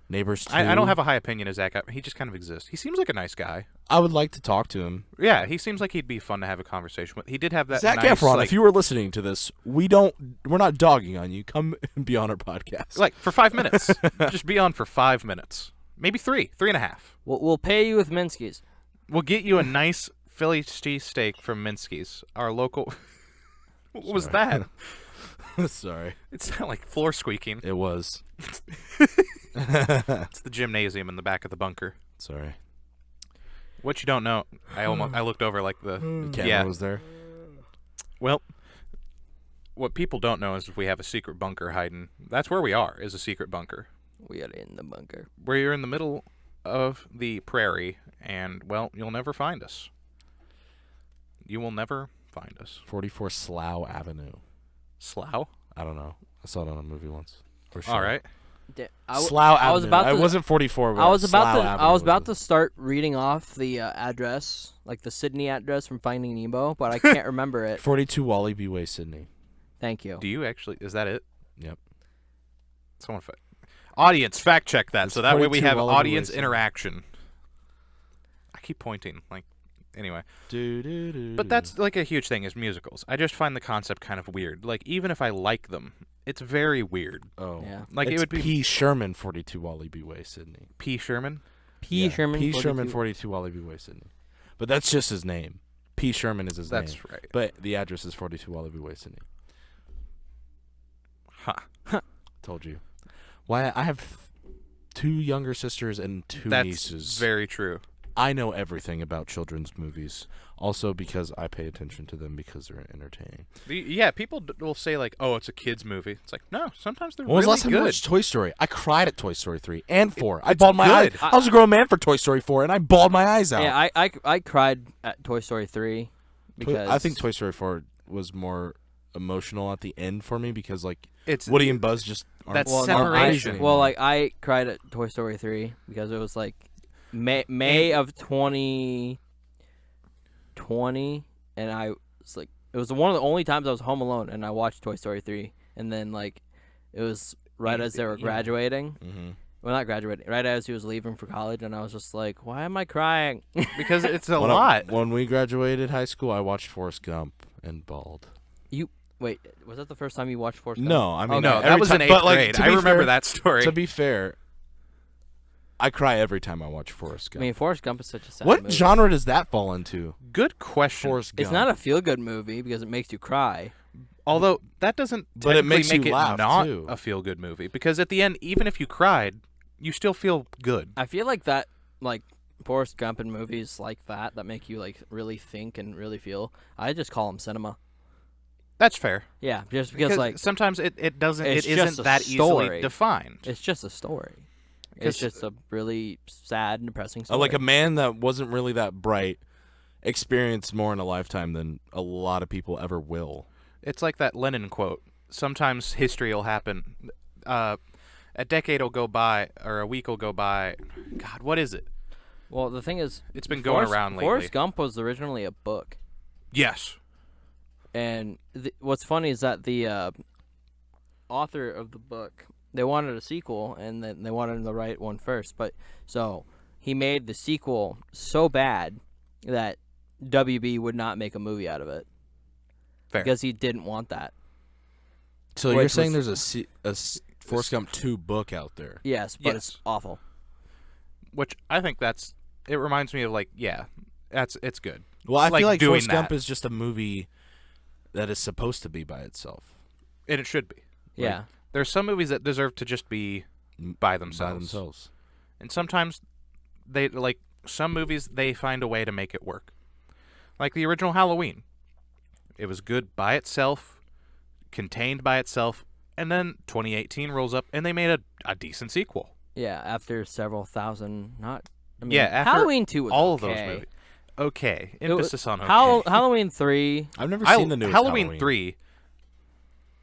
Neighbors 2. I don't have a high opinion of Zac Efron. He just kind of exists. He seems like a nice guy. I would like to talk to him. Yeah, he seems like he'd be fun to have a conversation with. He did have that Zac nice, Efron, like, if you were listening to this, we're not dogging on you. Come and be on our podcast. like for 5 minutes. Just be on for 5 minutes. Maybe 3.5. We'll pay you with Minsky's. We'll get you a nice Philly cheesesteak from Minsky's, our local. What was that? Sorry. It sounded like floor squeaking. It was. It's the gymnasium in the back of the bunker. Sorry. What you don't know, I looked over like The the camera yeah. was there. Well, what people don't know is we have a secret bunker hiding. That's where we are. Is a secret bunker. We are in the bunker. We're in the middle of the prairie, and well, you'll never find us. You will never find us. 44 Slough Avenue. Slough. I don't know. I saw it on a movie once. Or show. All right. Slough Avenue. I was about to. It wasn't 44. But I was about Slough to. Avenue I was about it. to start reading off the address, like the Sydney address from Finding Nemo, but I can't remember it. 42 Wally B. Way, Sydney. Thank you. Do you actually? Is that it? Yep. Someone, audience, fact check that, It's so that way we 42 have Wallaby audience Way, interaction. I keep pointing. Like, anyway. Do. But that's like a huge thing is musicals. I just find the concept kind of weird. Like, even if I like them, it's very weird. Oh. Yeah. Like, it's it would be P. Sherman, 42 Wally B. Way, Sydney. P. Sherman. P. Sherman. P. 42. Sherman, 42 Wally B. Way, Sydney. But that's just his name. P. Sherman is his name. That's right. But the address is 42 Wally B. Way, Sydney. Huh. Told you. Why I have 2 younger sisters and 2 That's nieces. very true. I know everything about children's movies. Also because I pay attention to them because they're entertaining. Yeah, people will say like, "Oh, it's a kids movie." It's like, no, sometimes they're When was the really last time you good. watched Toy Story? I cried at Toy Story 3 and 4. I it's bawled my eyes. good. I was a grown man for Toy Story 4, and I bawled my eyes out. Yeah, I cried at Toy Story 3 because I think Toy Story 4 was more emotional at the end for me because like It's Woody and Buzz just aren't, That's aren't separation. buddies anymore. well, like I cried at Toy Story 3 because it was like May of 2020, and I was like, it was one of the only times I was home alone, and I watched Toy Story 3, and then like it was right as they were graduating. Mhm. Well, not graduating, right as he was leaving for college, and I was just like, why am I crying? because it's a When lot. when we graduated high school, I watched Forrest Gump and bawled. Wait, was that the first time you watched Forrest Gump? No, I mean no, every that was time, in 8th but, like, grade. to I be remember fair- that story. To be fair, I cry every time I watch Forrest I Gump. mean, Forrest Gump is such a sad What movie. genre does that fall into? Good question. Forrest Gump. It's not a feel-good movie because it makes you cry. Although that doesn't But it technically makes make you it laugh, not too. a feel-good movie because at the end, even if you cried, you still feel good. I feel like that, like Forrest Gump and movies like that make you like really think and really feel. I just call them cinema. That's fair. Yeah, just because like sometimes it doesn't it's it just isn't a that story. easily defined. it's just a story. Because- It's just a really sad and depressing story. Like a man that wasn't really that bright experienced more in a lifetime than a lot of people ever will. It's like that Lenin quote. Sometimes history will happen. A decade will go by, or a week will go by. God, what is it? Well, the thing is, It's been going around lately. Forrest Gump was originally a book, Yes. and what's funny is that the author of the book, they wanted a sequel, and then they wanted him to write one first. But so he made the sequel so bad that WB would not make a movie out of it Fair. because he didn't want that. So Which you're saying was- there's a Forrest Gump 2 book out there? Yes, but Yes. it's awful. Which I think it reminds me of like, yeah, it's good. Well, I Like feel like doing Forrest Gump that. is just a movie that is supposed to be by itself. And it should be. Yeah. There's some movies that deserve to just be by themselves. By themselves. And sometimes some movies they find a way to make it work. Like the original Halloween. It was good by itself, contained by itself, and then 2018 rolls up and they made a decent sequel. Yeah, after several thousand, after Halloween 2 was all okay. of those movies. Okay, It was- emphasis on okay. Halloween 3, I've never seen the newest Halloween 3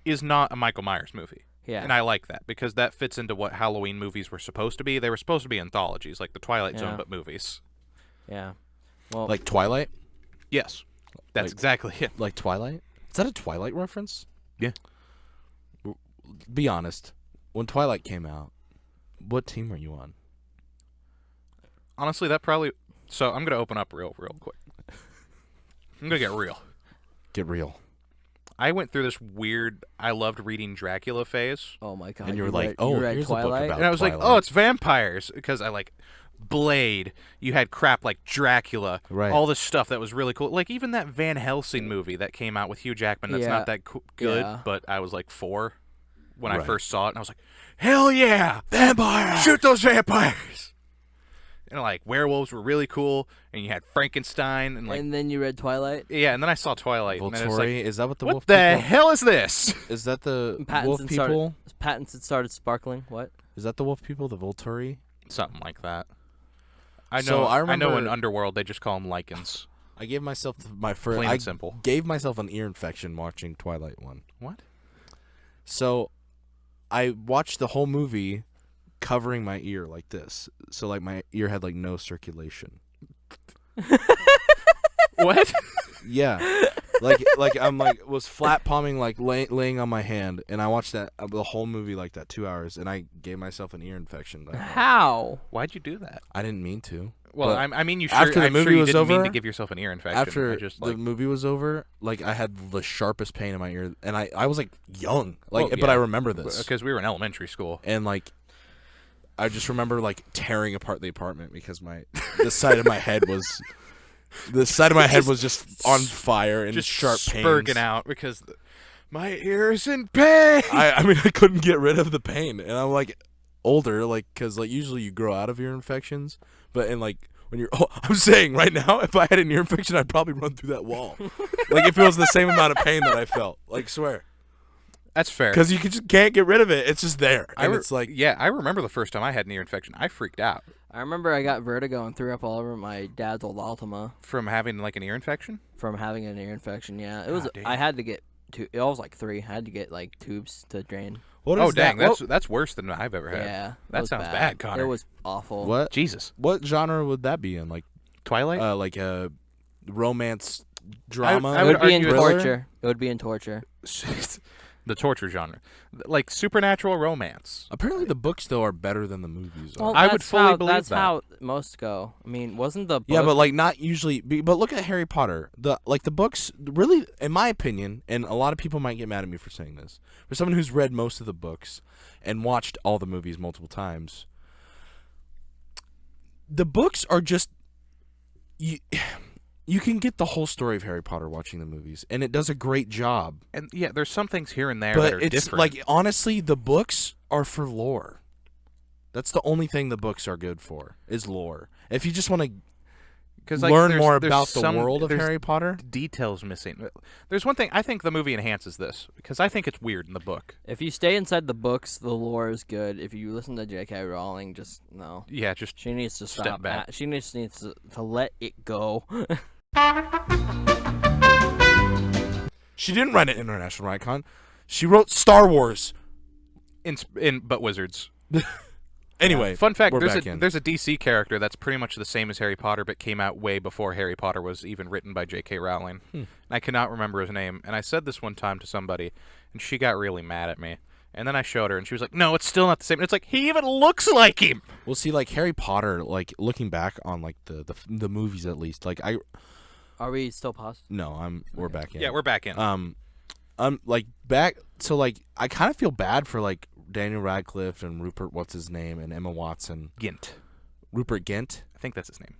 is not a Michael Myers movie. yeah. And I like that because that fits into what Halloween movies were supposed to be. They were supposed to be anthologies, like the Twilight Zone, Yeah. but movies. Yeah. Well, Like Twilight? Yes, that's Like- exactly it. Like Twilight? Is that a Twilight reference? Yeah. Be honest. When Twilight came out, what team were you on? Honestly, that probably... So I'm going to open up real quick. I'm going to get real. Get real. I went through this weird, I loved reading Dracula phase. oh my god. And you were read- like, you oh, read here's a book Twilight? about- And I was like, Twilight. oh, it's vampires. Because I like Blade. You had crap like Dracula. Right. All this stuff that was really cool. Like even that Van Helsing movie that came out with Hugh Jackman that's Yeah. not that good, Yeah. but I was like 4 when I Right. first saw it. And I was like, hell yeah! Vampire! Shoot those vampires! And like werewolves were really cool. And you had Frankenstein. And like, and then you read Twilight? yeah, and then I saw Twilight. And then it's like, Volturi? Is that what the what wolf the people... hell is this? Is that the Pattinson wolf people? Pattinson started sparkling. What? Is that the wolf people, the Volturi? Something like that. I know. So I I know in remember- Underworld they just call them lichens. I gave myself my first... Plain I and simple. gave myself an ear infection watching Twilight 1. What? So I watched the whole movie covering my ear like this. So like my ear had like no circulation. What? Yeah. like I'm like was flat palming like laying on my hand, and I watched that the whole movie like that 2 hours, and I gave myself an ear infection. How? Why'd you do that? I didn't mean to. Well, But I mean, after the I'm movie sure you was didn't mean over, to give yourself an ear infection. after I just, the movie was over, like I had the sharpest pain in my ear, and I was like young, like, Well, but I yeah. remember this, because we were in elementary school. and like I just remember like tearing apart the apartment because the side of my head was just on fire and Just sharp pains. spurging out because my ear's in pain. I mean, I couldn't get rid of the pain, and I'm like older, like, because like usually you grow out of ear infections, but and like when you're, I'm saying right now, if I had an ear infection, I'd probably run through that wall, like if it was the same amount of pain that I felt, like swear, That's fair. because you just can't get rid of it. It's just there, and it's like, yeah, I remember the first time I had an ear infection. I freaked out I remember I got vertigo and threw up all over my dad's old Altima from having like an ear infection. from having an ear infection. Yeah, it was. God damn. I had to get I was like 3. I had to get like tubes to drain. what Oh is dang, that? that's worse than I've ever had. Yeah, that it was sounds bad, Connor. It was awful. What Jesus, what genre would that be in? Like Twilight. like a romance drama? I It would would be in argue it's- torture. It would be in torture. The torture genre, like supernatural romance. Apparently, the books though are better than the movies. Well, I would that's fully how, believe that's that. how most go. I mean, wasn't the book, Yeah, but like not usually. But look at Harry Potter. The books really, in my opinion, and a lot of people might get mad at me for saying this. For someone who's read most of the books and watched all the movies multiple times, the books are just you can get the whole story of Harry Potter watching the movies, and it does a great job. And yeah, there's some things here and there But that are it's different. like honestly, the books are for lore. That's the only thing the books are good for is lore. If you just want to because learn more about the world of there's Harry Potter, details missing. There's one thing I think the movie enhances this because I think it's weird in the book. if you stay inside the books, the lore is good. If you listen to J.K. Rowling, just no. Yeah, just She needs to Step stop. back. She needs to let it go. she didn't write an international icon. She wrote Star Wars. in but wizards. Anyway, Fun fact: we're back in. there's a DC character that's pretty much the same as Harry Potter, but came out way before Harry Potter was even written by J.K. Rowling. And I cannot remember his name. And I said this one time to somebody, and she got really mad at me. And then I showed her, and she was like, "No, it's still not the same." And it's like he even looks like him. Well, see, like Harry Potter, like looking back on like the movies at least, like Are we still paused? we're back in. Yeah, we're back in. Like back, so like I kind of feel bad for like Daniel Radcliffe and Rupert, what's his name, and Emma Watson. Gint. Rupert Gint. I think that's his name.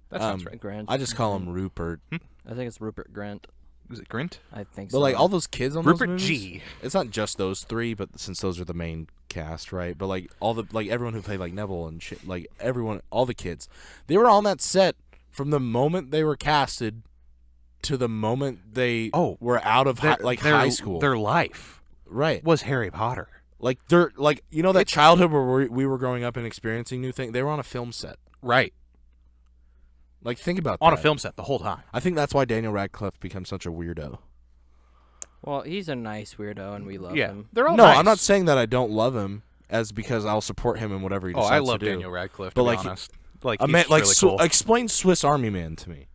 That sounds right. Grant. I just call him Rupert. I think it's Rupert Grant. Was it Grint? I think But so. like all those kids on Rupert those movies, G. it's not just those 3, but since those are the main cast, right? But like all the like everyone who played like Neville and shit, like everyone, all the kids, they were on that set from the moment they were casted to the moment they were out of high school. Their life Right. was Harry Potter. Like they're like that childhood where we were growing up and experiencing new things. They were on a film set. Right. Like think about On that. a film set the whole time. I think that's why Daniel Radcliffe becomes such a weirdo. Well, he's a nice weirdo, and we love Yeah. him. They're all No, nice. I'm not saying that I don't love him because I'll support him in whatever he decides I to love do. Daniel Radcliffe, But to like, be honest. Like, I he's meant like really cool. explain Swiss Army Man to me.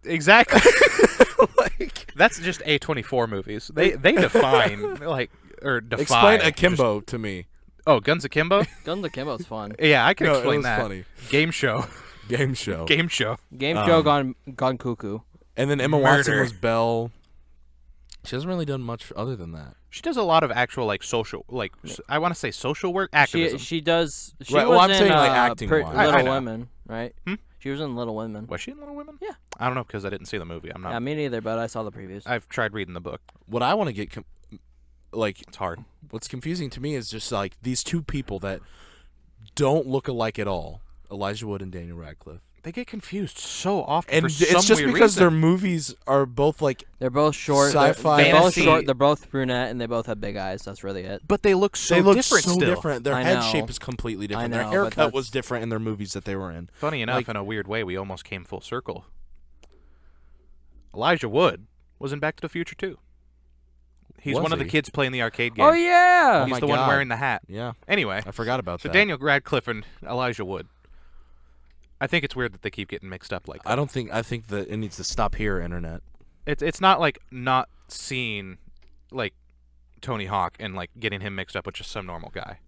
Exactly. That's just A24 movies. They define defy. Explain Akimbo to me. Guns Akimbo? Guns Akimbo's fun. Yeah, I can No, it explain was that. funny. Game show. Game show. Game show. Game show gone cuckoo. And then Emma Watson Murder. was Belle. She hasn't really done much other than that. She does a lot of actual social, I want to say social work, activism. She does. She Right, was well, I'm in saying, like, acting-wise. Little I know. Women, right? She was in Little Women. Was she in Little Women? Yeah. I don't know because I didn't see the movie. I'm not. Yeah, me neither, but I saw the previews. I've tried reading the book. What I want to get It's hard. what's confusing to me is just like these two people that don't look alike at all, Elijah Wood and Daniel Radcliffe. They get confused so often And for it's some just weird because their reason. movies are both like They're both short. Sci-fi They're both fantasy. short. They're both brunette, and they both have big eyes. That's really it. But they look so they look different so still. different. Their I head know. shape is completely different. I Their know, but haircut that's- was different in their movies that they were in. Funny enough, Like- in a weird way, we almost came full circle. Elijah Wood was in Back to the Future too. He's Was one of the he? kids playing the arcade game. Oh yeah. Oh He's my the one God. wearing the hat. Yeah, Anyway, I forgot about so that. Daniel Radcliffe and Elijah Wood. I think it's weird that they keep getting mixed up like that. I think that it needs to stop here, internet. It's not like not seeing like Tony Hawk and like getting him mixed up with just some normal guy.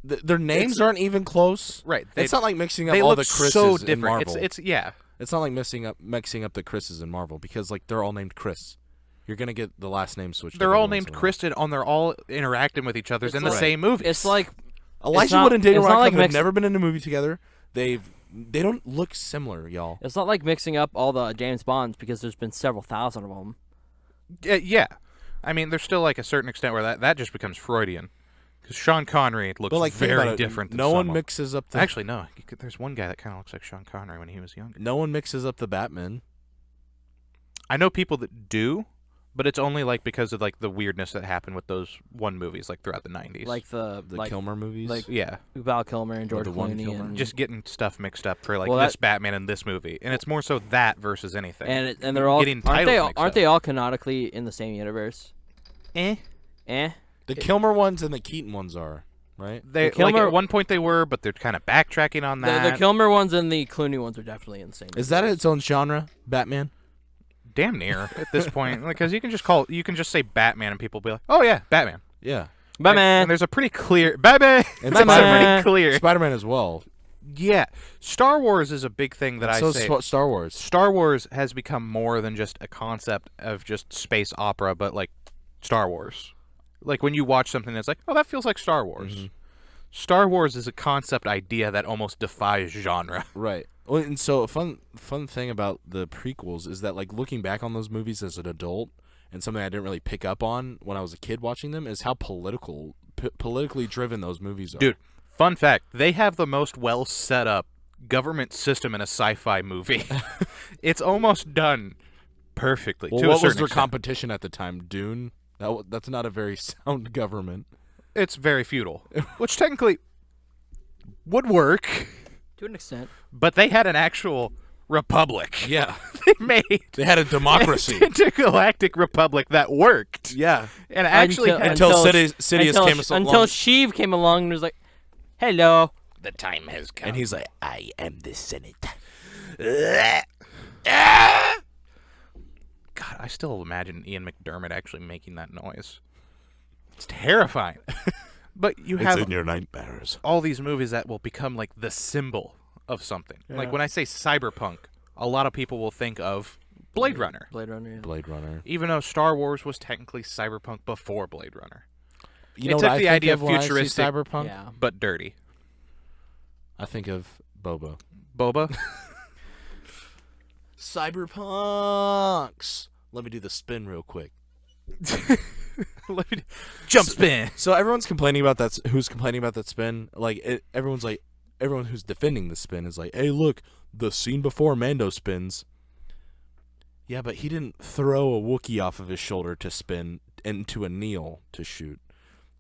their names aren't even close. Right. It's not like mixing up they all look the Chris's so in different. Marvel. It's yeah. It's not like mixing up the Chris's in Marvel because like they're all named Chris. You're gonna get the last name switched. They're up all every once named in a while. Chris, and they're all interacting with each other in the like- same movie. It's like Elijah not- Wood and Daniel it's not like Radcliffe have mix- never been in a movie together. They don't look similar, y'all. it's not like mixing up all the James Bonds because there's been several thousand of them. Yeah. I mean, there's still like a certain extent where that just becomes Freudian. Because Sean Connery looks But like think about very it, different than no one some of- mixes up the Actually, no. There's one guy that kind of looks like Sean Connery when he was younger. no one mixes up the Batman. I know people that do, but it's only like because of like the weirdness that happened with those one movies like throughout the 90s. Like the Kilmer movies. like- yeah, Val Kilmer and George the one Clooney. Kilmer? And, just getting stuff mixed up for like Well, this Batman and this movie, and it's more so that versus anything. and they're all getting aren't titles mixed aren't up. they all canonically in the same universe? Eh? the Kilmer ones and the Keaton ones are right. They The Kilmer- like at one point they were, but they're kind of backtracking on that. The Kilmer ones and the Clooney ones are definitely in the same. Is that its own genre, Batman? Damn near at this point, because you can just say Batman and people will be like, oh yeah, Batman. Yeah, Batman? And there's a pretty clear Batman. and It's Batman. pretty clear. Spider-Man as well. Yeah, Star Wars is a big thing that so I say. Star Wars. Star Wars has become more than just a concept of just space opera, but like Star Wars. Like when you watch something that's like, oh, that feels like Star Wars. Mm-hmm. Star Wars is a concept idea that almost defies genre. Right. Well, and so a fun thing about the prequels is that like looking back on those movies as an adult and something I didn't really pick up on when I was a kid watching them is how politically driven those movies are. Dude, fun fact, they have the most well set up government system in a sci-fi movie. It's almost done perfectly. Well, to a what was certain their extent. competition at the time? Dune. That's not a very sound government. It's very feudal, which technically would work, to an extent. but they had an actual republic. Yeah, They made they had a democracy. an intergalactic republic that worked. Yeah, And actually until Sidious came until Sheev came along and was like, "Hello." the time has come. and he's like, "I am the Senate." God, I still imagine Ian McDermott actually making that noise. It's terrifying. But you have your nightmares. all these movies that will become like the symbol of something. Like when I say cyberpunk, a lot of people will think of Blade Runner. Blade Runner. Yeah. Blade Runner. Even though Star Wars was technically cyberpunk before Blade Runner. You It know took what I the think idea of of when I see futuristic- cyberpunk? Yeah. But dirty. I think of Boba. Boba? Cyberpunks. Let me do the spin real quick. Let me jump spin. So everyone's complaining about that. Who's complaining about that spin? Like everyone's like, everyone who's defending the spin is like, "Hey, look, the scene before Mando spins." Yeah, but he didn't throw a Wookiee off of his shoulder to spin into a kneel to shoot.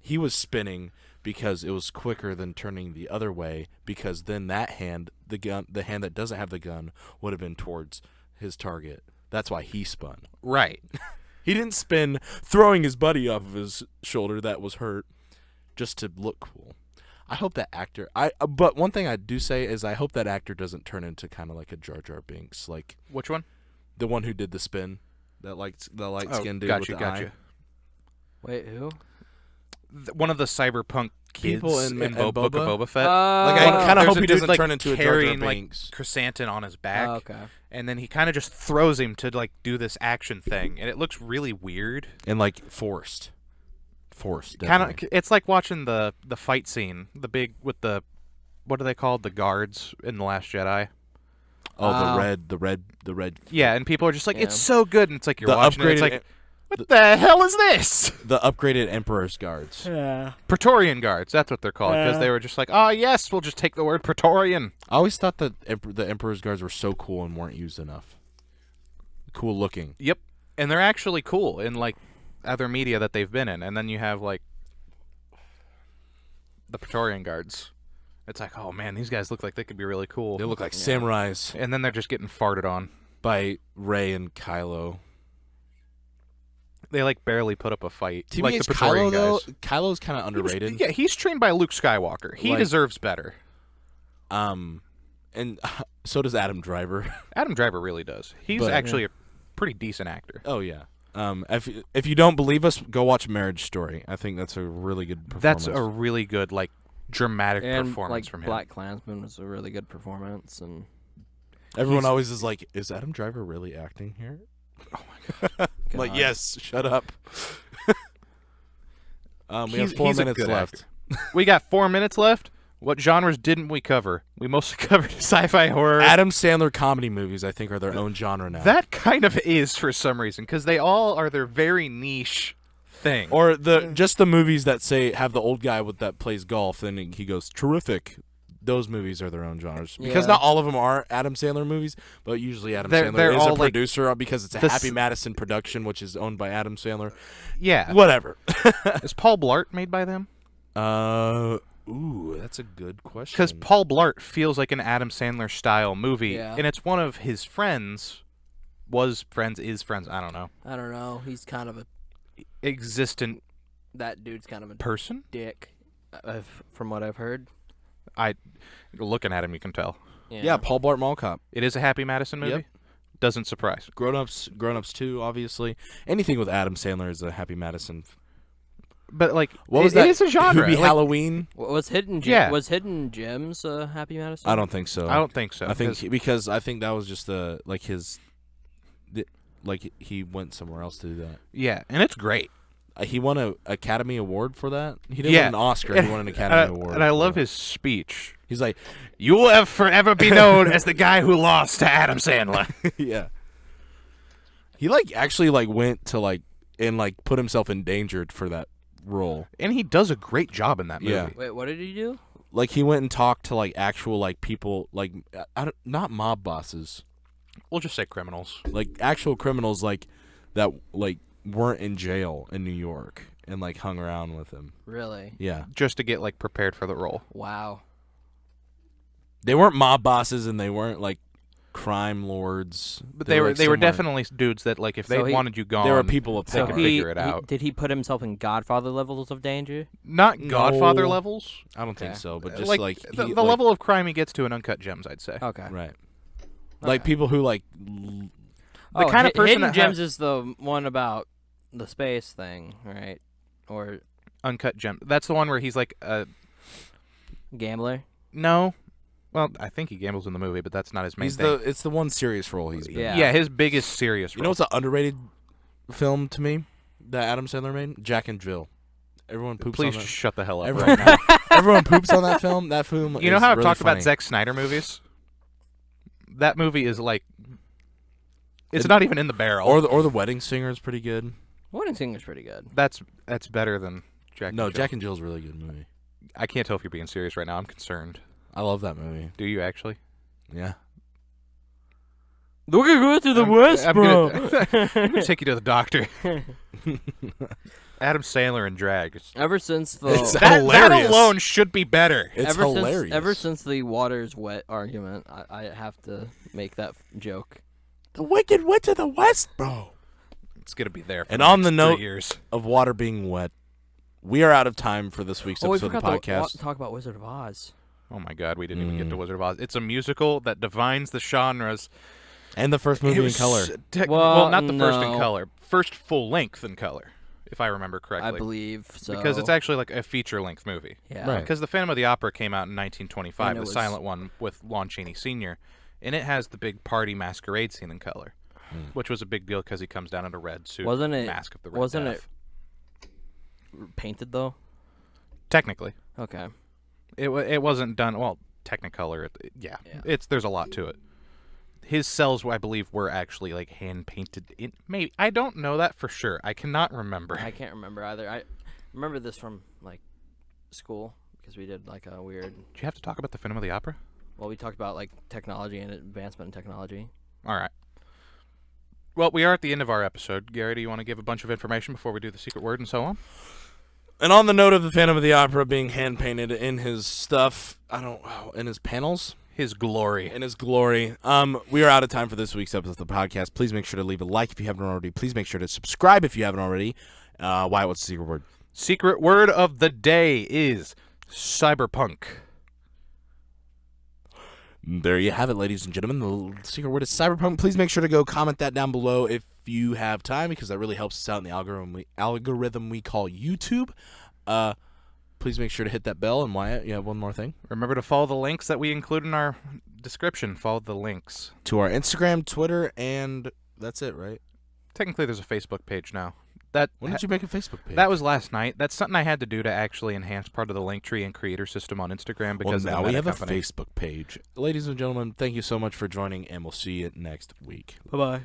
He was spinning because it was quicker than turning the other way. Because then that hand, the hand that doesn't have the gun, would have been towards his target. That's why he spun. Right. He didn't spin throwing his buddy off of his shoulder that was hurt just to look cool. I hope that actor but one thing I do say is I hope that actor doesn't turn into kind of like a Jar Jar Binks, like Which one? the one who did the spin, the light skinned dude gotcha, with the gotcha. eye. Wait, who? One of the cyberpunk kids People in Book of Boba? Boba Fett. Like I kind of There's hope a he dude, doesn't like, turn into a Jar Jar carrying, Binks. like chrysanthemum on his back. Oh, okay. And then he kind of just throws him to like do this action thing, and it looks really weird. And like Forrest. Kind Definitely. of, it's like watching the fight scene, the big with the, what are they called, the guards in the Last Jedi. Oh, Oh. the red. Yeah, and people are just like, Yeah. it's so good, and it's like you're The watching it, it's upgraded like, what the hell is this? the upgraded Emperor's guards. Yeah. Praetorian guards, that's what they're called, because they were just like, oh yes, we'll just take the word Praetorian. I always thought that the Emperor's guards were so cool and weren't used enough. Cool looking. Yep, and they're actually cool in like other media that they've been in, and then you have like the Praetorian guards. It's like, oh man, these guys look like they could be really cool. They look like samurais And then they're just getting farted on. by Rey and Kylo. They like barely put up a fight. TBH, Like the Praetorian Kylo though, guys. Kylo's kind of underrated. Yeah, he's trained by Luke Skywalker. He Like- deserves better. And so does Adam Driver. Adam Driver really does. He's But- actually a pretty decent actor. Oh yeah. If you don't believe us, go watch Marriage Story. I think that's a really good performance. That's a really good like dramatic And performance like from him. Black Klansman was a really good performance, and Everyone always is like, is Adam Driver really acting here? Oh my god! I'm like, God. yes, shut up. We have He's 4 a minutes good left. We got 4 minutes left. What genres didn't we cover? We mostly covered sci-fi, horror. Adam Sandler comedy movies, I think, are their own genre now. That kind of is for some reason, because they all are their very niche thing. Or just the movies that say have the old guy that plays golf, and he goes terrific. Those movies are their own genres because Yeah. not all of them are Adam Sandler movies, but usually Adam They're Sandler is all a like producer because it's a the Happy Madison production, which is owned by Adam Sandler. Yeah. Whatever. Is Paul Blart made by them? Ooh, that's a good question. Because Paul Blart feels like an Adam Sandler style movie, Yeah. and it's one of his friends. Is friends. I don't know. I don't know. He's kind of Existent that dude's kind of a person. dick, from what I've heard. Looking at him, you can tell. Yeah, Paul Blart Mall Cop. It is a Happy Madison movie. Yep. Doesn't surprise. Grown Ups 2, obviously. Anything with Adam Sandler is a Happy Madison. But like, What was it that? is a genre. Hubie Like, Halloween? Was Hidden Yeah. Was Hidden Gems Happy Madison? I don't think so. I don't think so. I think 'cause- because I think that was just he went somewhere else to do that. yeah, and it's great. He won an Academy Award for that. He didn't Yeah. win an Oscar. He won an Academy Award. And I for love that. his speech. He's like, You will forever be known as the guy who lost to Adam Sandler. yeah. He actually went to and put himself in danger for that role. And he does a great job in that movie. Yeah. Wait, what did he do? He went and talked to actual people not mob bosses, We'll just say criminals. actual criminals that weren't in jail in New York and hung around with him. Really? Yeah. Just to get prepared for the role. Wow. They weren't mob bosses and they weren't crime lords. But they were somewhere- definitely dudes that if they So he- wanted you gone, They were people of they power. could figure it out. Did he put himself in Godfather levels of danger? Not Godfather No. levels. I don't think Okay. so, but just the level of crime he gets to in Uncut Gems, I'd say. Okay. right. Okay. People who The kind of person Hidden that Gems is the one about the space thing, right? Or Uncut Gem. That's the one where he's gambler. no. Well, I think he gambles in the movie, but that's not his main he's thing. it's the one serious role he's been. Yeah. Yeah, his biggest serious role. You know what's an underrated film to me that Adam Sandler made? Jack and Jill. Everyone poops Please on just that. shut the hell up Everyone, right now. everyone poops on that film. That film. You know is how I've really talked funny. about Zack Snyder movies? That movie is it's not even in the barrel. or the Wedding Singer is pretty good. Wedding Singer's pretty good. That's better than Jack. No, and Jill. Jack and Jill's a really good movie. I can't tell if you're being serious right now. I'm concerned. I love that movie. Do you actually? Yeah. Look at go to the I'm- west, I'm bro. I'm gonna take you to the doctor. Adam Sandler and drag. Ever since the It's That hilarious. alone should be better. It's ever hilarious. since ever since the water's wet argument, I have to make that joke. The wicked went to the west, bro. It's gonna be there. For And the on next the 3 note- years. Of water being wet, we are out of time for this week's Oh, we episode of the forgot to podcast. talk about Wizard of Oz. Oh my God, we didn't even get to Wizard of Oz. It's a musical that defines the genres. And the first movie It in was color. well, not the first in no. color. First full length in color, if I remember correctly. I believe so. Because it's actually a feature length movie. yeah. Right. Because the Phantom of the Opera came out in 1925, And it the was- silent one with Lon Chaney Sr., and it has the big party masquerade scene in color, which was a big deal because he comes down in a red suit, Wasn't it- mask of the Red wasn't Death. painted though. Technically, Okay. it wasn't done well. Technicolor, yeah. There's a lot to it. His cells, I believe, were actually hand painted. Maybe I don't know that for sure. I cannot remember. I can't remember either. I remember this from school because we did a weird. Do you have to talk about the Phantom of the Opera? Well, we talked about technology and advancement in technology. All right. Well, we are at the end of our episode. Gary, do you want to give a bunch of information before we do the secret word and so on? And on the note of the Phantom of the Opera being hand painted in his stuff, in his panels, His glory. in his glory. We are out of time for this week's episode of the podcast. Please make sure to leave a like if you haven't already. Please make sure to subscribe if you haven't already. Wyatt, what's the secret word? Secret word of the day is cyberpunk. There you have it, ladies and gentlemen. The secret word is cyberpunk. Please make sure to go comment that down below if you have time, because that really helps us out in the algorithm we call YouTube. Please make sure to hit that bell. And Wyatt, you have one more thing. Remember to follow the links that we include in our description. Follow the links. To our Instagram, Twitter, and that's it, right? Technically, there's a Facebook page now. When did you make a Facebook page? That was last night. That's something I had to do to actually enhance part of the link tree and creator system on Instagram because now of the we have Meta a company. Facebook page. Ladies and gentlemen, thank you so much for joining, and we'll see you next week. Bye-bye.